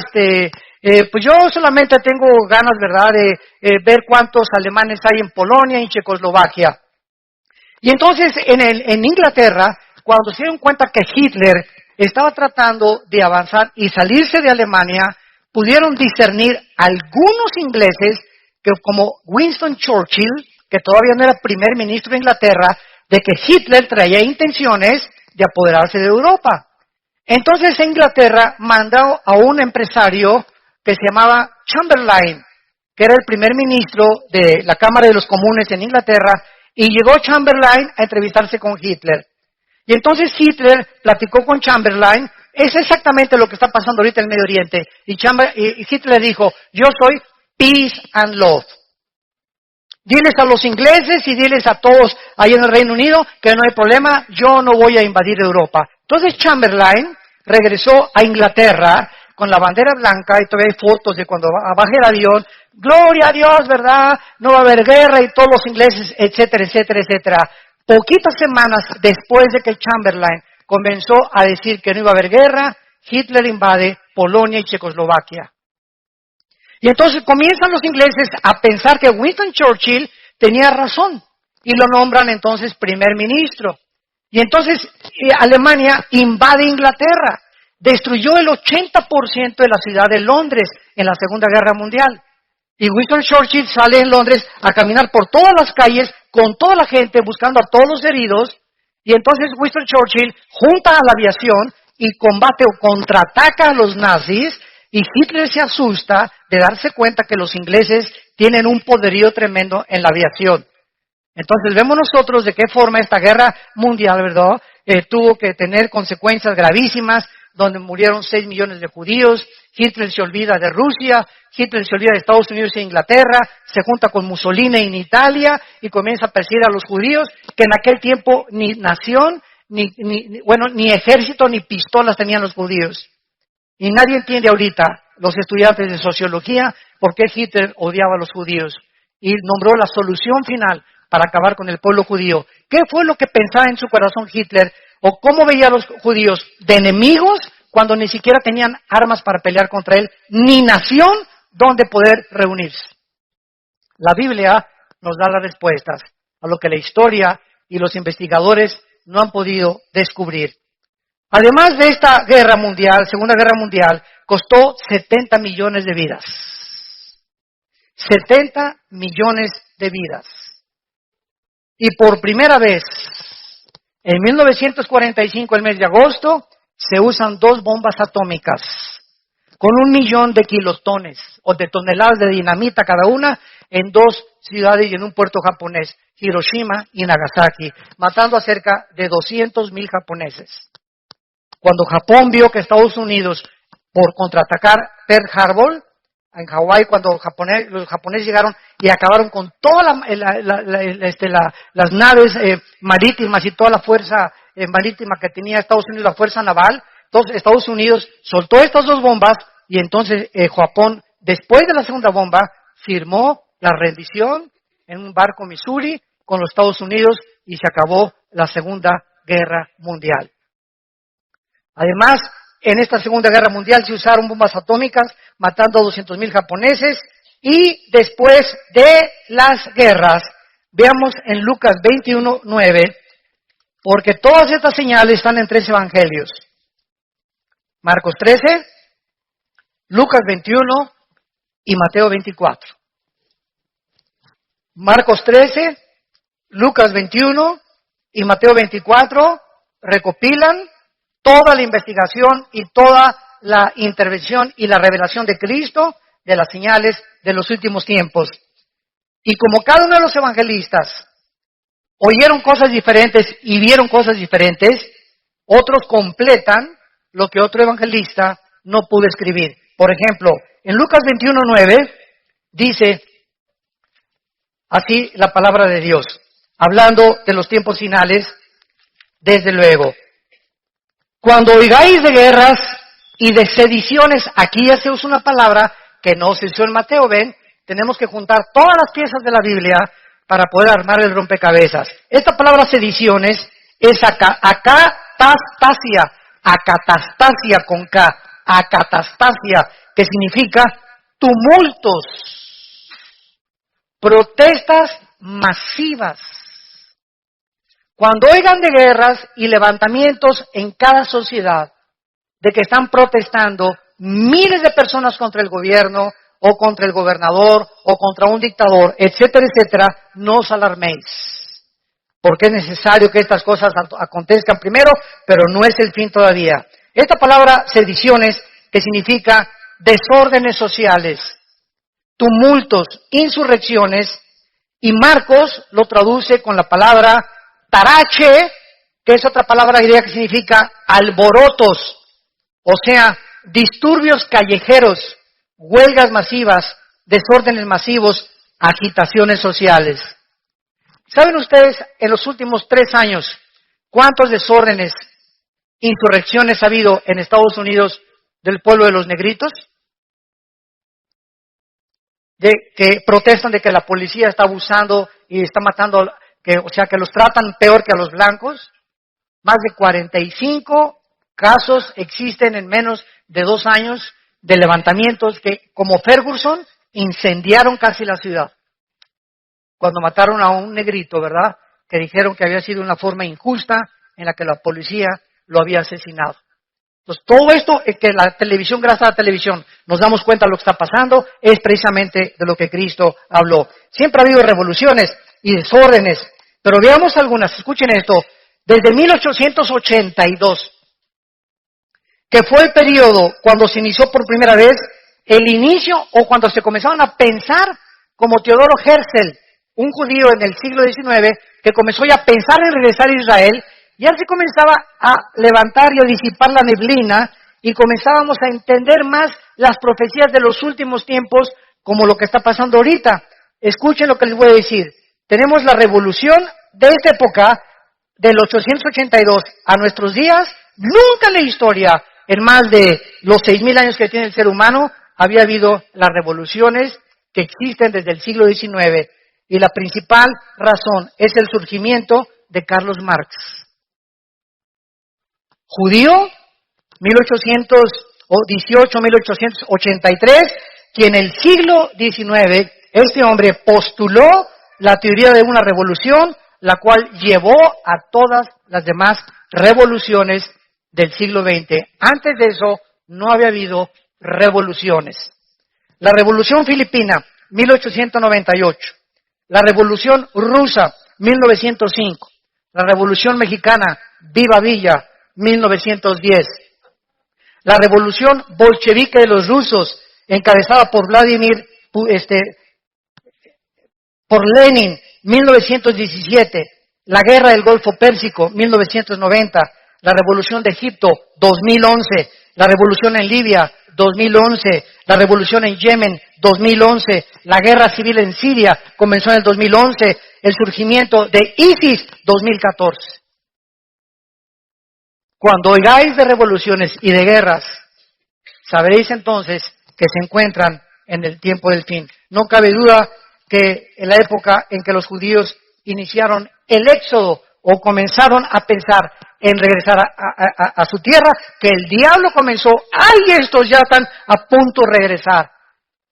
[SPEAKER 1] pues yo solamente tengo ganas, ¿verdad?, de ver cuántos alemanes hay en Polonia y en Checoslovaquia. Y entonces en Inglaterra, cuando se dieron cuenta que Hitler estaba tratando de avanzar y salirse de Alemania, pudieron discernir algunos ingleses que, como Winston Churchill, que todavía no era primer ministro de Inglaterra, de que Hitler traía intenciones de apoderarse de Europa. Entonces Inglaterra mandó a un empresario que se llamaba Chamberlain, que era el primer ministro de la Cámara de los Comunes en Inglaterra, y llegó Chamberlain a entrevistarse con Hitler. Y entonces Hitler platicó con Chamberlain, es exactamente lo que está pasando ahorita en el Medio Oriente, y Hitler dijo, yo soy peace and love. Diles a los ingleses y diles a todos ahí en el Reino Unido que no hay problema, yo no voy a invadir Europa. Entonces Chamberlain regresó a Inglaterra con la bandera blanca, y todavía hay fotos de cuando baja el avión, gloria a Dios, ¿verdad? No va a haber guerra, y todos los ingleses, etcétera, etcétera, etcétera. Poquitas semanas después de que Chamberlain comenzó a decir que no iba a haber guerra, Hitler invade Polonia y Checoslovaquia. Y entonces comienzan los ingleses a pensar que Winston Churchill tenía razón, y lo nombran entonces primer ministro. Y entonces Alemania invade Inglaterra, destruyó el 80% de la ciudad de Londres en la Segunda Guerra Mundial. Y Winston Churchill sale en Londres a caminar por todas las calles con toda la gente buscando a todos los heridos. Y entonces Winston Churchill junta a la aviación y combate o contraataca a los nazis, y Hitler se asusta de darse cuenta que los ingleses tienen un poderío tremendo en la aviación. Entonces vemos nosotros de qué forma esta guerra mundial, ¿verdad?, tuvo que tener consecuencias gravísimas, donde murieron 6 millones de judíos. Hitler se olvida de Rusia, Hitler se olvida de Estados Unidos e Inglaterra, se junta con Mussolini en Italia y comienza a perseguir a los judíos, que en aquel tiempo ni nación, ni ejército, ni pistolas tenían los judíos. Y nadie entiende ahorita, los estudiantes de sociología, por qué Hitler odiaba a los judíos. Y nombró la solución final para acabar con el pueblo judío. ¿Qué fue lo que pensaba en su corazón Hitler? ¿O cómo veía a los judíos? ¿De enemigos? Cuando ni siquiera tenían armas para pelear contra él, ni nación donde poder reunirse. La Biblia nos da las respuestas a lo que la historia y los investigadores no han podido descubrir. Además de esta guerra mundial, Segunda Guerra Mundial, costó 70 millones de vidas. 70 millones de vidas. Y por primera vez, en 1945, el mes de agosto, se usan 2 bombas atómicas con 1 millón de kilotones o de toneladas de dinamita cada una en 2 ciudades y en un puerto japonés, Hiroshima y Nagasaki, matando a cerca de 200,000 japoneses. Cuando Japón vio que Estados Unidos, por contraatacar Pearl Harbor, en Hawái, cuando los japoneses llegaron y acabaron con todas las naves marítimas y toda la fuerza marítima que tenía Estados Unidos, la fuerza naval, entonces Estados Unidos soltó estas 2 bombas y entonces Japón, después de la segunda bomba, firmó la rendición en un barco Missouri con los Estados Unidos y se acabó la Segunda Guerra Mundial. Además, en esta Segunda Guerra Mundial se usaron bombas atómicas, matando a 200,000 japoneses. Y después de las guerras, veamos en Lucas 21:9, porque todas estas señales están en 3 evangelios. Marcos 13, Lucas 21 y Mateo 24. Marcos 13, Lucas 21 y Mateo 24 recopilan toda la investigación y toda la intervención y la revelación de Cristo de las señales de los últimos tiempos. Y como cada uno de los evangelistas oyeron cosas diferentes y vieron cosas diferentes, otros completan lo que otro evangelista no pudo escribir. Por ejemplo, en Lucas 21:9 dice así la palabra de Dios, hablando de los tiempos finales, desde luego. Cuando oigáis de guerras y de sediciones, aquí ya se usa una palabra que no se usó en Mateo, ven, tenemos que juntar todas las piezas de la Biblia para poder armar el rompecabezas. Esta palabra sediciones es acatastasia con K, acatastasia, que significa tumultos, protestas masivas. Cuando oigan de guerras y levantamientos en cada sociedad, de que están protestando miles de personas contra el gobierno, o contra el gobernador, o contra un dictador, etcétera, etcétera, no os alarméis. Porque es necesario que estas cosas acontezcan primero, pero no es el fin todavía. Esta palabra sediciones, que significa desórdenes sociales, tumultos, insurrecciones, y Marcos lo traduce con la palabra tarache, que es otra palabra griega que significa alborotos, o sea, disturbios callejeros, huelgas masivas, desórdenes masivos, agitaciones sociales. ¿Saben ustedes en los últimos 3 años cuántos desórdenes, insurrecciones ha habido en Estados Unidos del pueblo de los negritos? De que protestan de que la policía está abusando y está matando, o sea, que los tratan peor que a los blancos. Más de 45 casos existen en menos de 2 años de levantamientos que, como Ferguson, incendiaron casi la ciudad. Cuando mataron a un negrito, ¿verdad? Que dijeron que había sido una forma injusta en la que la policía lo había asesinado. Entonces, todo esto es que la televisión, gracias a la televisión, nos damos cuenta de lo que está pasando, es precisamente de lo que Cristo habló. Siempre ha habido revoluciones y desórdenes, pero veamos algunas. Escuchen esto. Desde 1882, que fue el periodo cuando se inició por primera vez el inicio o cuando se comenzaron a pensar como Teodoro Herzl, un judío en el siglo XIX que comenzó ya a pensar en regresar a Israel, ya se comenzaba a levantar y a disipar la neblina y comenzábamos a entender más las profecías de los últimos tiempos como lo que está pasando ahorita. Escuchen lo que les voy a decir. Tenemos la revolución de esta época, del 882 a nuestros días. Nunca en la historia, en más de los 6,000 años que tiene el ser humano, había habido las revoluciones que existen desde el siglo XIX. Y la principal razón es el surgimiento de Carlos Marx. Judío, 1818-1883, que en el siglo XIX este hombre postuló la teoría de una revolución, la cual llevó a todas las demás revoluciones del siglo XX. Antes de eso no había habido revoluciones. La Revolución Filipina, 1898. La Revolución Rusa, 1905. La Revolución Mexicana, Viva Villa, 1910. La Revolución Bolchevique de los rusos, encabezada por por Lenin, 1917. La Guerra del Golfo Pérsico, 1990. La Revolución de Egipto, 2011. La Revolución en Libia, 2011. La Revolución en Yemen, 2011. La Guerra Civil en Siria comenzó en el 2011. El surgimiento de ISIS, 2014. Cuando oigáis de revoluciones y de guerras, sabréis entonces que se encuentran en el tiempo del fin. No cabe duda que en la época en que los judíos iniciaron el éxodo o comenzaron a pensar en regresar a su tierra, que el diablo comenzó, ¡ay, estos ya están a punto de regresar!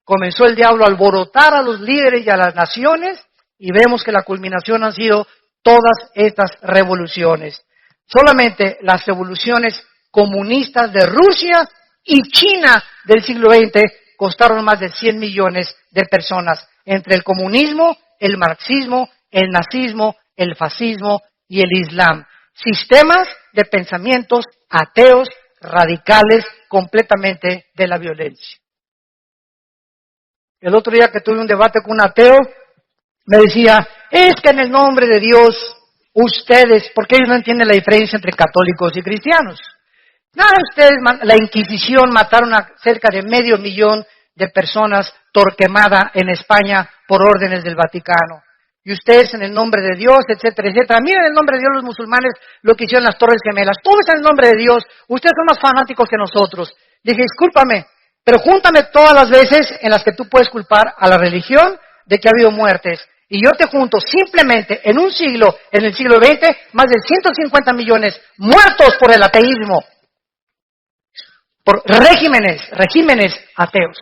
[SPEAKER 1] Comenzó el diablo a alborotar a los líderes y a las naciones, y vemos que la culminación han sido todas estas revoluciones. Solamente las revoluciones comunistas de Rusia y China del siglo XX costaron más de 100 millones de personas, entre el comunismo, el marxismo, el nazismo, el fascismo y el islam. Sistemas de pensamientos ateos, radicales, completamente de la violencia. El otro día que tuve un debate con un ateo, me decía, es que en el nombre de Dios, ustedes, porque ellos no entienden la diferencia entre católicos y cristianos. Nada, ustedes, la Inquisición mataron a cerca de 500,000 de personas Torquemada en España por órdenes del Vaticano. Y ustedes en el nombre de Dios, etcétera, etcétera. Miren en el nombre de Dios los musulmanes lo que hicieron las Torres Gemelas. Todo es en el nombre de Dios. Ustedes son más fanáticos que nosotros. Dije, discúlpame, pero júntame todas las veces en las que tú puedes culpar a la religión de que ha habido muertes. Y yo te junto simplemente en un siglo, en el siglo XX, más de 150 millones muertos por el ateísmo. Por regímenes ateos.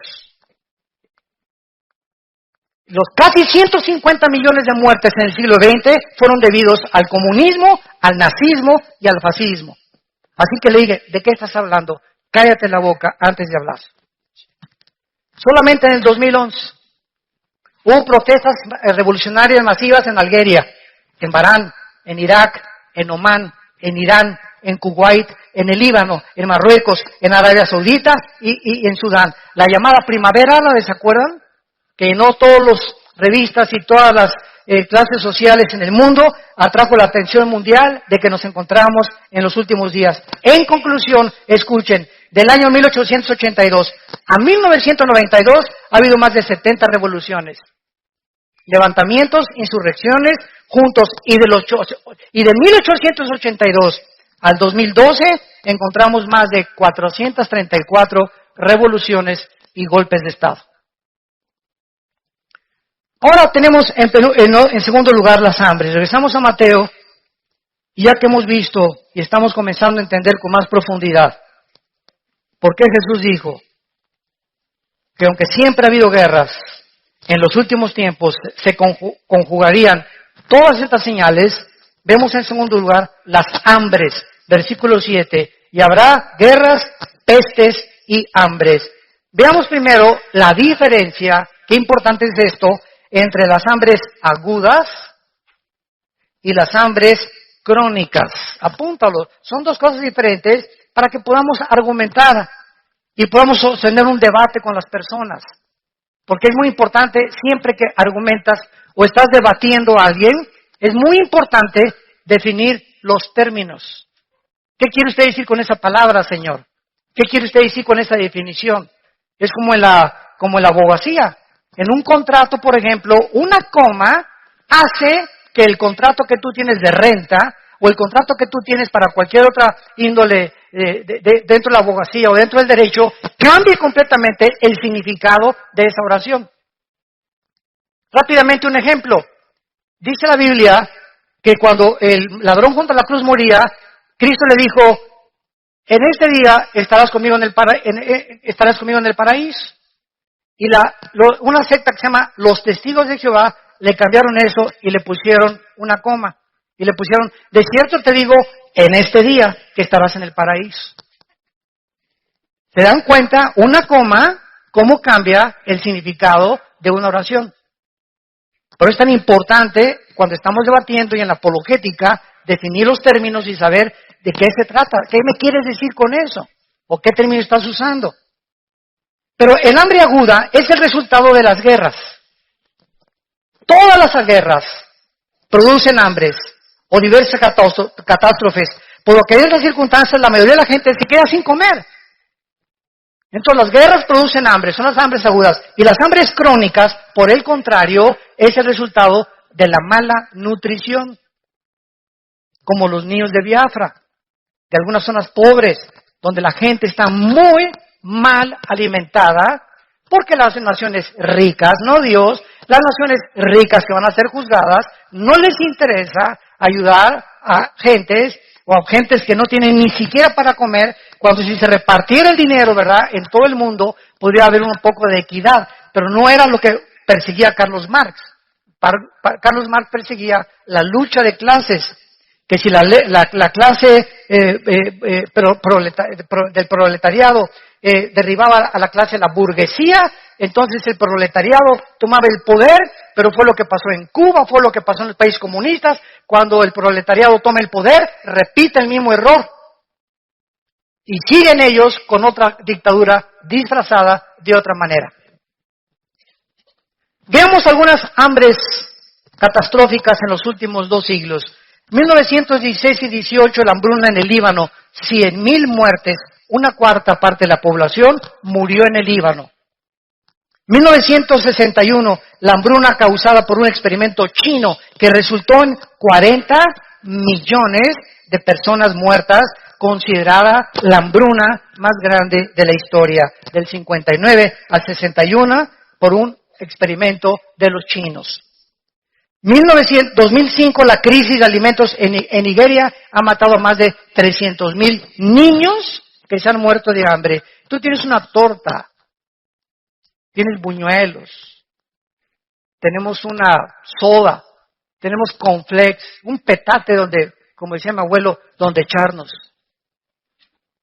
[SPEAKER 1] Los casi 150 millones de muertes en el siglo XX fueron debidos al comunismo, al nazismo y al fascismo. Así que le dije, ¿de qué estás hablando? Cállate la boca antes de hablar. Solamente en el 2011 hubo protestas revolucionarias masivas en Algeria, en Bahrein, en Irak, en Omán, en Irán, en Kuwait, en el Líbano, en Marruecos, en Arabia Saudita y en Sudán. La llamada primavera árabe, ¿se acuerdan? Que no todas las revistas y todas las clases sociales en el mundo atrajo la atención mundial de que nos encontramos en los últimos días. En conclusión, escuchen, del año 1882 a 1992 ha habido más de 70 revoluciones, levantamientos, insurrecciones, juntos, y de 1882 al 2012 encontramos más de 434 revoluciones y golpes de Estado. Ahora tenemos en segundo lugar las hambres. Regresamos a Mateo, y ya que hemos visto y estamos comenzando a entender con más profundidad por qué Jesús dijo que aunque siempre ha habido guerras, en los últimos tiempos se conjugarían todas estas señales, vemos en segundo lugar las hambres, versículo 7, y habrá guerras, pestes y hambres. Veamos primero la diferencia, qué importante es esto, entre las hambres agudas y las hambres crónicas. Apúntalo, son dos cosas diferentes para que podamos argumentar y podamos sostener un debate con las personas. Porque es muy importante, siempre que argumentas o estás debatiendo a alguien, es muy importante definir los términos. ¿Qué quiere usted decir con esa palabra, señor? ¿Qué quiere usted decir con esa definición? Es como en la abogacía. En un contrato, por ejemplo, una coma hace que el contrato que tú tienes de renta o el contrato que tú tienes para cualquier otra índole dentro de la abogacía o dentro del derecho, cambie completamente el significado de esa oración. Rápidamente un ejemplo. Dice la Biblia que cuando el ladrón junto a la cruz moría, Cristo le dijo, en este día estarás conmigo en el paraíso. Y una secta que se llama Los Testigos de Jehová le cambiaron eso y le pusieron una coma. Y le pusieron, de cierto te digo, en este día que estarás en el paraíso. ¿Se dan cuenta? Una coma, cómo cambia el significado de una oración. Por eso es tan importante, cuando estamos debatiendo y en la apologética, definir los términos y saber de qué se trata. ¿Qué me quieres decir con eso? ¿O qué término estás usando? Pero el hambre aguda es el resultado de las guerras. Todas las guerras producen hambres o diversas catástrofes, por lo que en estas circunstancias la mayoría de la gente se queda sin comer. Entonces las guerras producen hambre, son las hambres agudas. Y las hambres crónicas, por el contrario, es el resultado de la mala nutrición. Como los niños de Biafra, de algunas zonas pobres, donde la gente está muy mal alimentada, porque las naciones ricas, no Dios, las naciones ricas que van a ser juzgadas, no les interesa ayudar a gentes o a gentes que no tienen ni siquiera para comer, cuando si se repartiera el dinero, ¿verdad?, en todo el mundo, podría haber un poco de equidad, pero no era lo que perseguía Carlos Marx. Carlos Marx perseguía la lucha de clases, que si la clase del proletariado derribaba a la clase de la burguesía, entonces el proletariado tomaba el poder, pero fue lo que pasó en Cuba, fue lo que pasó en los países comunistas. Cuando el proletariado toma el poder, repite el mismo error. Y siguen ellos con otra dictadura disfrazada de otra manera. Veamos algunas hambres catastróficas en los últimos 2 siglos. 1916 y 18, la hambruna en el Líbano, 100,000 muertes, 1/4 parte de la población murió en el Líbano. 1961, la hambruna causada por un experimento chino que resultó en 40 millones de personas muertas, considerada la hambruna más grande de la historia, del 59 al 61, por un experimento de los chinos. 2005, la crisis de alimentos en Nigeria ha matado a más de 300,000 niños que se han muerto de hambre. Tú tienes una torta, tienes buñuelos, tenemos una soda, tenemos cornflakes, un petate donde, como decía mi abuelo, donde echarnos.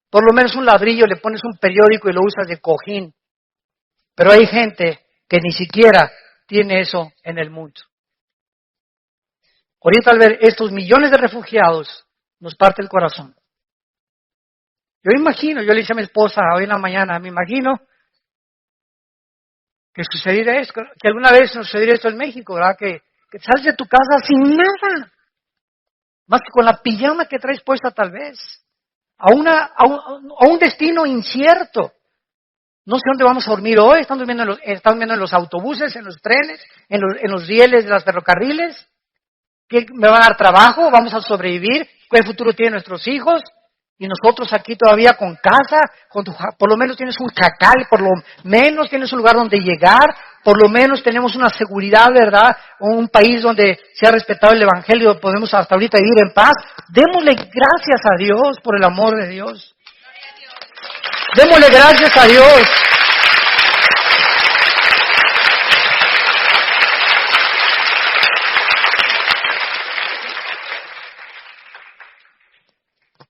[SPEAKER 1] Por lo menos un ladrillo, le pones un periódico y lo usas de cojín. Pero hay gente que ni siquiera tiene eso en el mundo. Ahorita al ver estos millones de refugiados, nos parte el corazón. Yo le dije a mi esposa hoy en la mañana, me imagino que sucediera esto, que alguna vez nos sucediera esto en México, ¿verdad? Que sales de tu casa sin nada, más que con la pijama que traes puesta tal vez, a un destino incierto. No sé dónde vamos a dormir hoy, están durmiendo en los autobuses, en los trenes, en los rieles de los ferrocarriles. ¿Qué me va a dar trabajo? ¿Vamos a sobrevivir? ¿Qué futuro tienen nuestros hijos? Y nosotros aquí todavía con casa, por lo menos tienes un jacal, por lo menos tienes un lugar donde llegar, por lo menos tenemos una seguridad, ¿verdad? Un país donde se ha respetado el Evangelio, podemos hasta ahorita vivir en paz. Démosle gracias a Dios por el amor de Dios. Démosle gracias a Dios.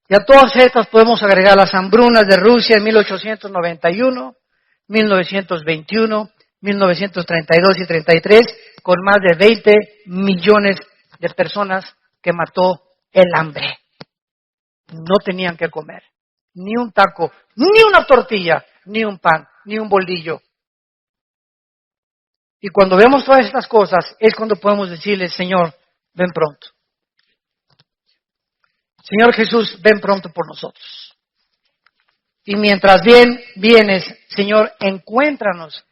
[SPEAKER 1] Y a todas estas podemos agregar las hambrunas de Rusia en 1891, 1921, 1932 y 33, con más de 20 millones de personas que mató el hambre. No tenían que comer. ni un taco, ni una tortilla, ni un pan, ni un bolillo. Y cuando vemos todas estas cosas, es cuando podemos decirle, Señor, ven pronto. Señor Jesús, ven pronto por nosotros. Y mientras vienes, Señor, encuéntranos,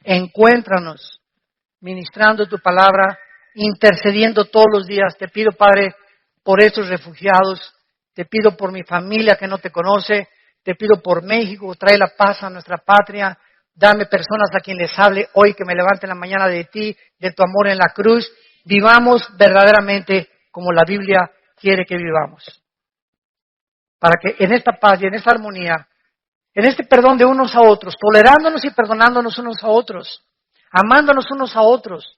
[SPEAKER 1] ministrando tu palabra, intercediendo todos los días. Te pido, Padre, por estos refugiados, te pido por mi familia que no te conoce, te pido por México, trae la paz a nuestra patria, dame personas a quien les hable hoy, que me levanten la mañana de ti, de tu amor en la cruz. Vivamos verdaderamente como la Biblia quiere que vivamos. Para que en esta paz y en esta armonía, en este perdón de unos a otros, tolerándonos y perdonándonos unos a otros, amándonos unos a otros.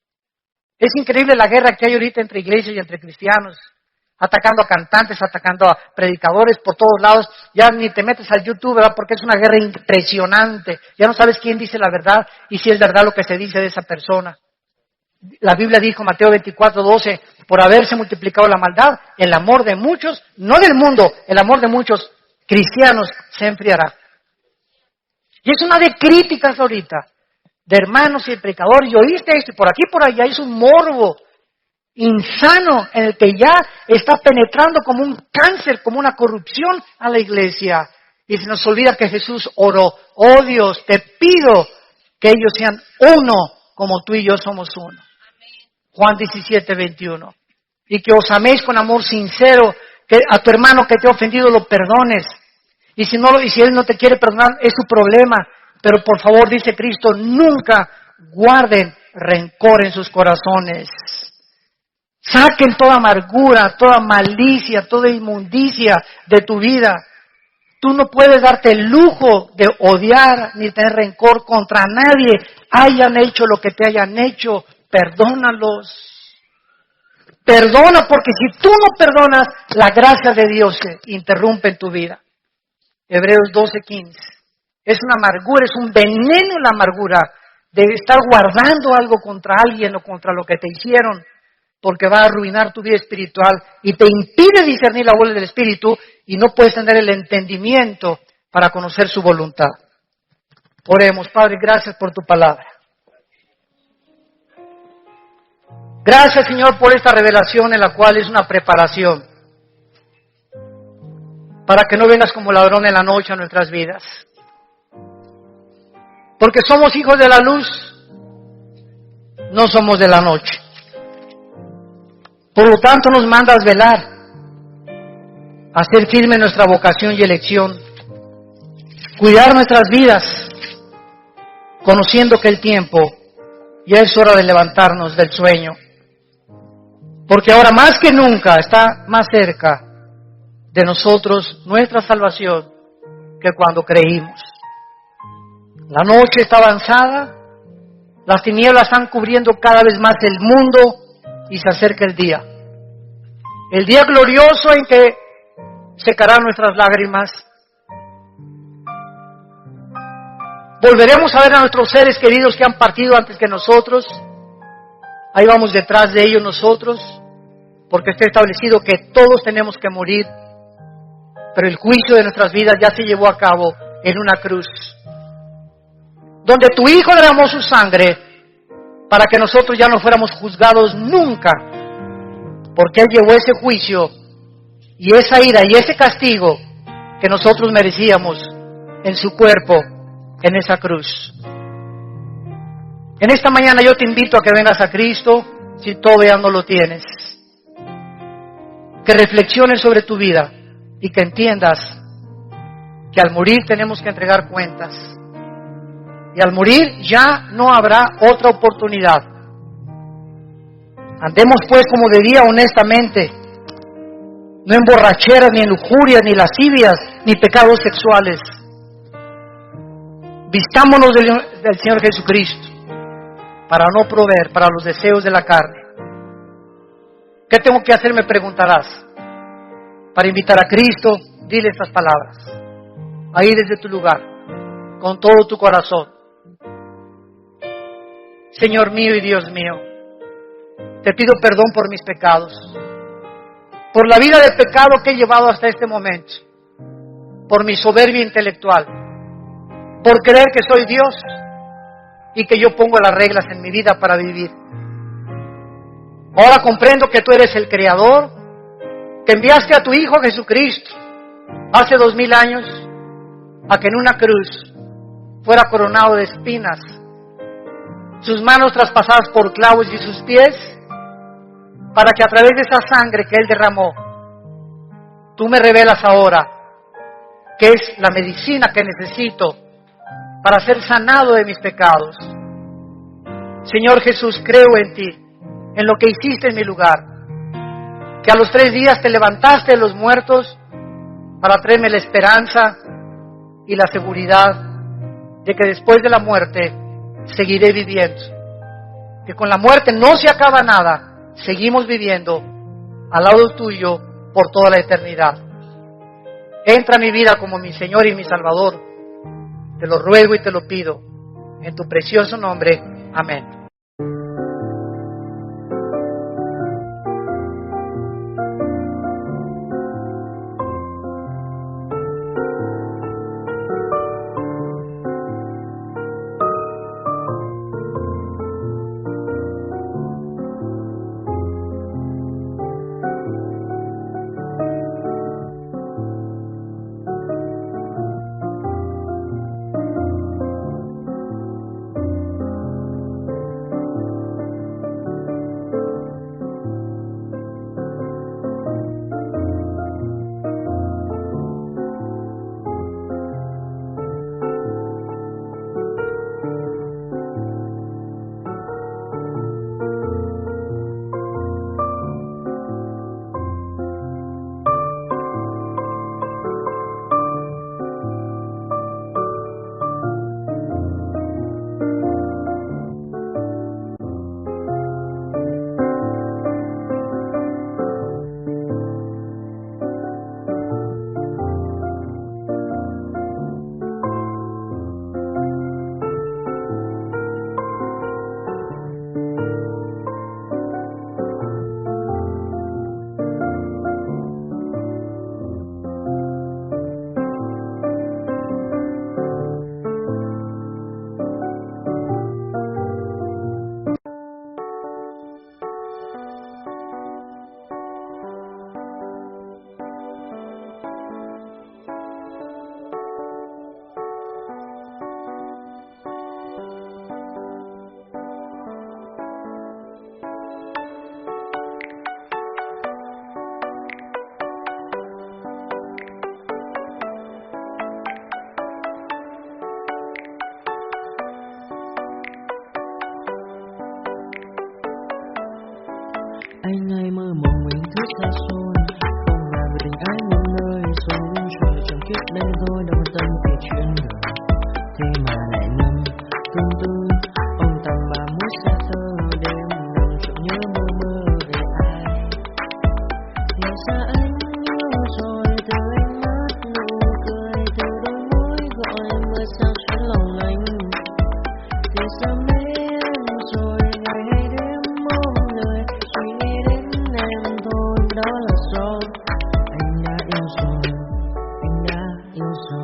[SPEAKER 1] Es increíble la guerra que hay ahorita entre iglesias y entre cristianos, atacando a cantantes, atacando a predicadores por todos lados. Ya ni te metes al YouTube, ¿verdad? Porque es una guerra impresionante. Ya no sabes quién dice la verdad y si es verdad lo que se dice de esa persona. La Biblia dijo, Mateo 24:12, por haberse multiplicado la maldad, el amor de muchos, no del mundo, el amor de muchos cristianos se enfriará. Y es una de críticas ahorita, de hermanos y de predicadores, y oíste esto, y por aquí y por allá es un morbo insano en el que ya está penetrando como un cáncer, como una corrupción a la iglesia. Y se nos olvida que Jesús oró, oh Dios, te pido que ellos sean uno como tú y yo somos uno. Juan 17:21. Y que os améis con amor sincero, que a tu hermano que te ha ofendido lo perdones. Y si él no te quiere perdonar, es su problema. Pero por favor, dice Cristo, nunca guarden rencor en sus corazones. Saquen toda amargura, toda malicia, toda inmundicia de tu vida. Tú no puedes darte el lujo de odiar ni tener rencor contra nadie. Hayan hecho lo que te hayan hecho, perdónalos. Perdona, porque si tú no perdonas, la gracia de Dios se interrumpe en tu vida. Hebreos 12:15. Es una amargura, es un veneno la amargura de estar guardando algo contra alguien o contra lo que te hicieron, porque va a arruinar tu vida espiritual y te impide discernir la voz del Espíritu y no puedes tener el entendimiento para conocer su voluntad. Oremos, Padre, gracias por tu palabra. Gracias, Señor, por esta revelación en la cual es una preparación para que no vengas como ladrón en la noche a nuestras vidas. Porque somos hijos de la luz, no somos de la noche. Por lo tanto, nos mandas velar, hacer firme nuestra vocación y elección, cuidar nuestras vidas, conociendo que el tiempo ya es hora de levantarnos del sueño. Porque ahora más que nunca está más cerca de nosotros nuestra salvación que cuando creímos. La noche está avanzada, las tinieblas están cubriendo cada vez más el mundo y se acerca el día. El día glorioso en que secarán nuestras lágrimas. Volveremos a ver a nuestros seres queridos que han partido antes que nosotros. Ahí vamos detrás de ellos nosotros, porque está establecido que todos tenemos que morir, pero el juicio de nuestras vidas ya se llevó a cabo en una cruz, donde tu Hijo derramó su sangre para que nosotros ya no fuéramos juzgados nunca, porque Él llevó ese juicio y esa ira y ese castigo que nosotros merecíamos en su cuerpo, en esa cruz. En esta mañana yo te invito a que vengas a Cristo si todavía no lo tienes. Que reflexiones sobre tu vida y que entiendas que al morir tenemos que entregar cuentas. Y al morir ya no habrá otra oportunidad. Andemos pues como de día honestamente, no en borracheras, ni en lujurias, ni lascivias, ni pecados sexuales. Vistámonos del Señor Jesucristo para no proveer para los deseos de la carne. ¿Qué tengo que hacer? Me preguntarás. Para invitar a Cristo, dile estas palabras. Ahí desde tu lugar, con todo tu corazón. Señor mío y Dios mío, te pido perdón por mis pecados, por la vida de pecado que he llevado hasta este momento. por mi soberbia intelectual, por creer que soy Dios y que yo pongo las reglas en mi vida para vivir. Ahora comprendo que tú eres el Creador, que enviaste a tu Hijo Jesucristo hace 2000 años a que en una cruz fuera coronado de espinas, sus manos traspasadas por clavos y sus pies, para que a través de esa sangre que Él derramó, tú me revelas ahora que es la medicina que necesito para ser sanado de mis pecados. Señor Jesús, creo en ti, en lo que hiciste en mi lugar, que a los 3 días te levantaste de los muertos para traerme la esperanza y la seguridad de que después de la muerte seguiré viviendo, que con la muerte no se acaba nada, seguimos viviendo al lado tuyo por toda la eternidad. Entra a mi vida como mi Señor y mi Salvador, te lo ruego y te lo pido, en tu precioso nombre, amén.
[SPEAKER 2] Anh ngày mơ mộng mình thức xa xôi, không làm tình ái những nơi sống trời chẳng kiếp đây thôi đâu tâm vì chuyện đời. Thế mà lại nằm tương tư, ông tầm bà muốn xa thơ đêm nằm chỗ nhớ mơ mơ về ai. Thì ra anh nhớ rồi từ ánh mắt nụ cười từ đôi môi gọi mưa sao chuyến lòng anh. Thì ra mấy anh rồi ngày hay đêm mong lời suy nghĩ đến em thôi, đó là do anh đã yêu rồi, anh đã yêu rồi.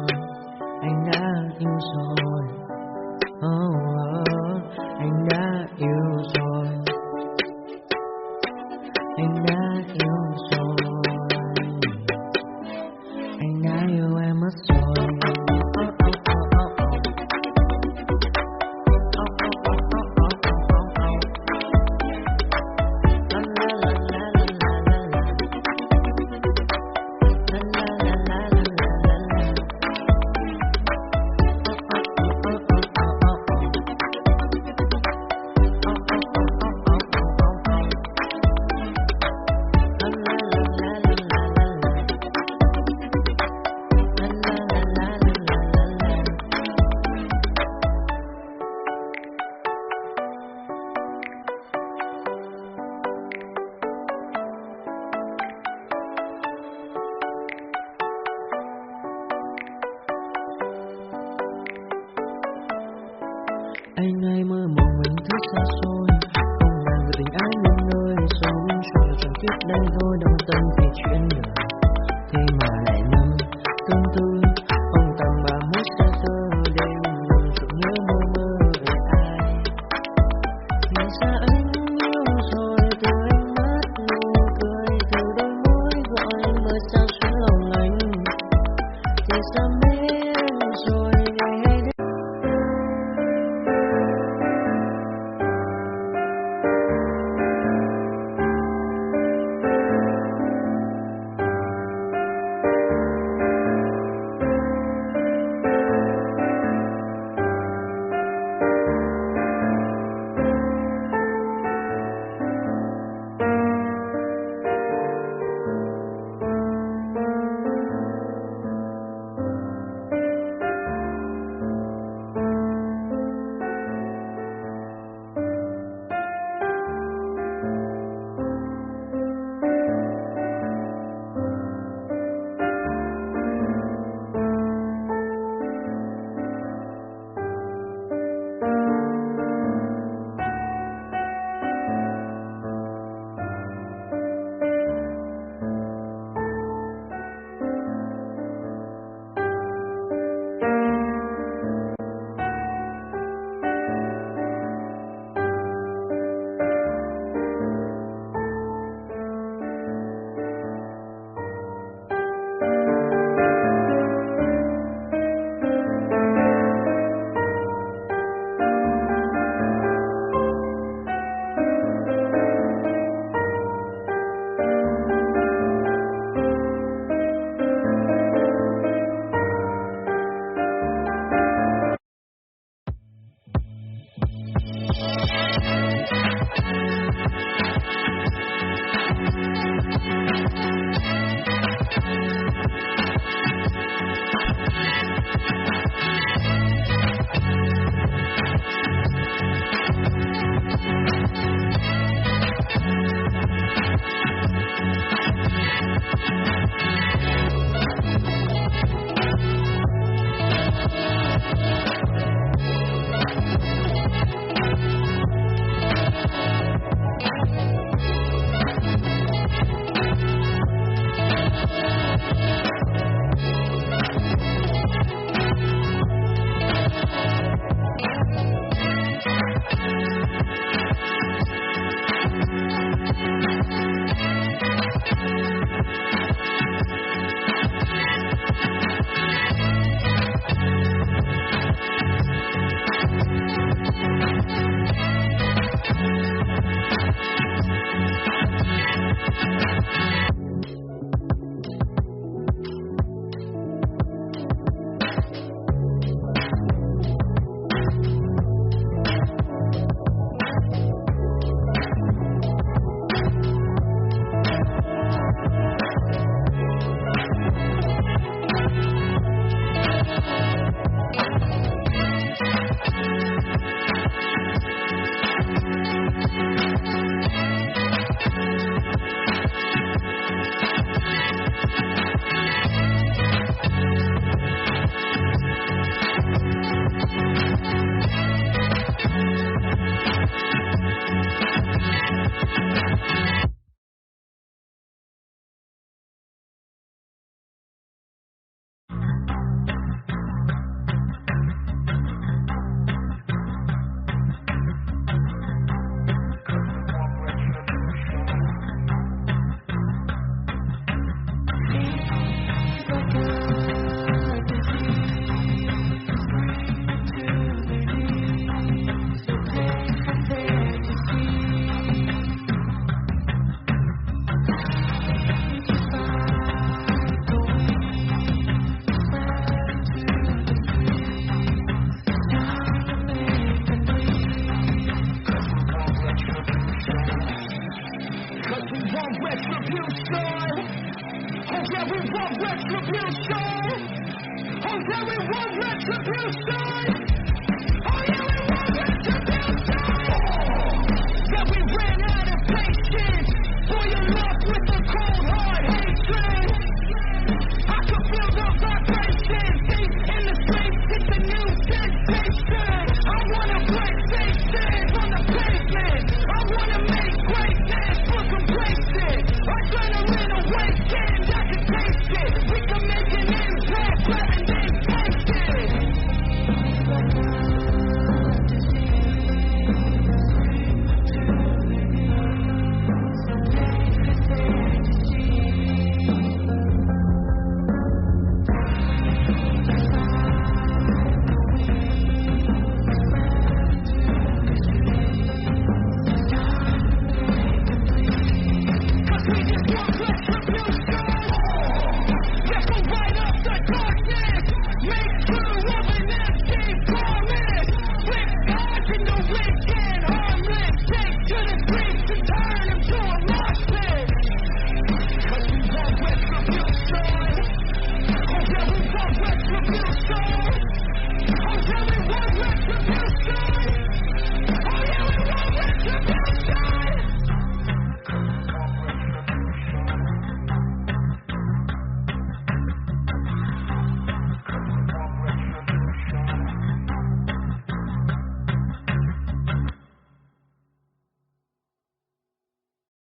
[SPEAKER 3] Retribution.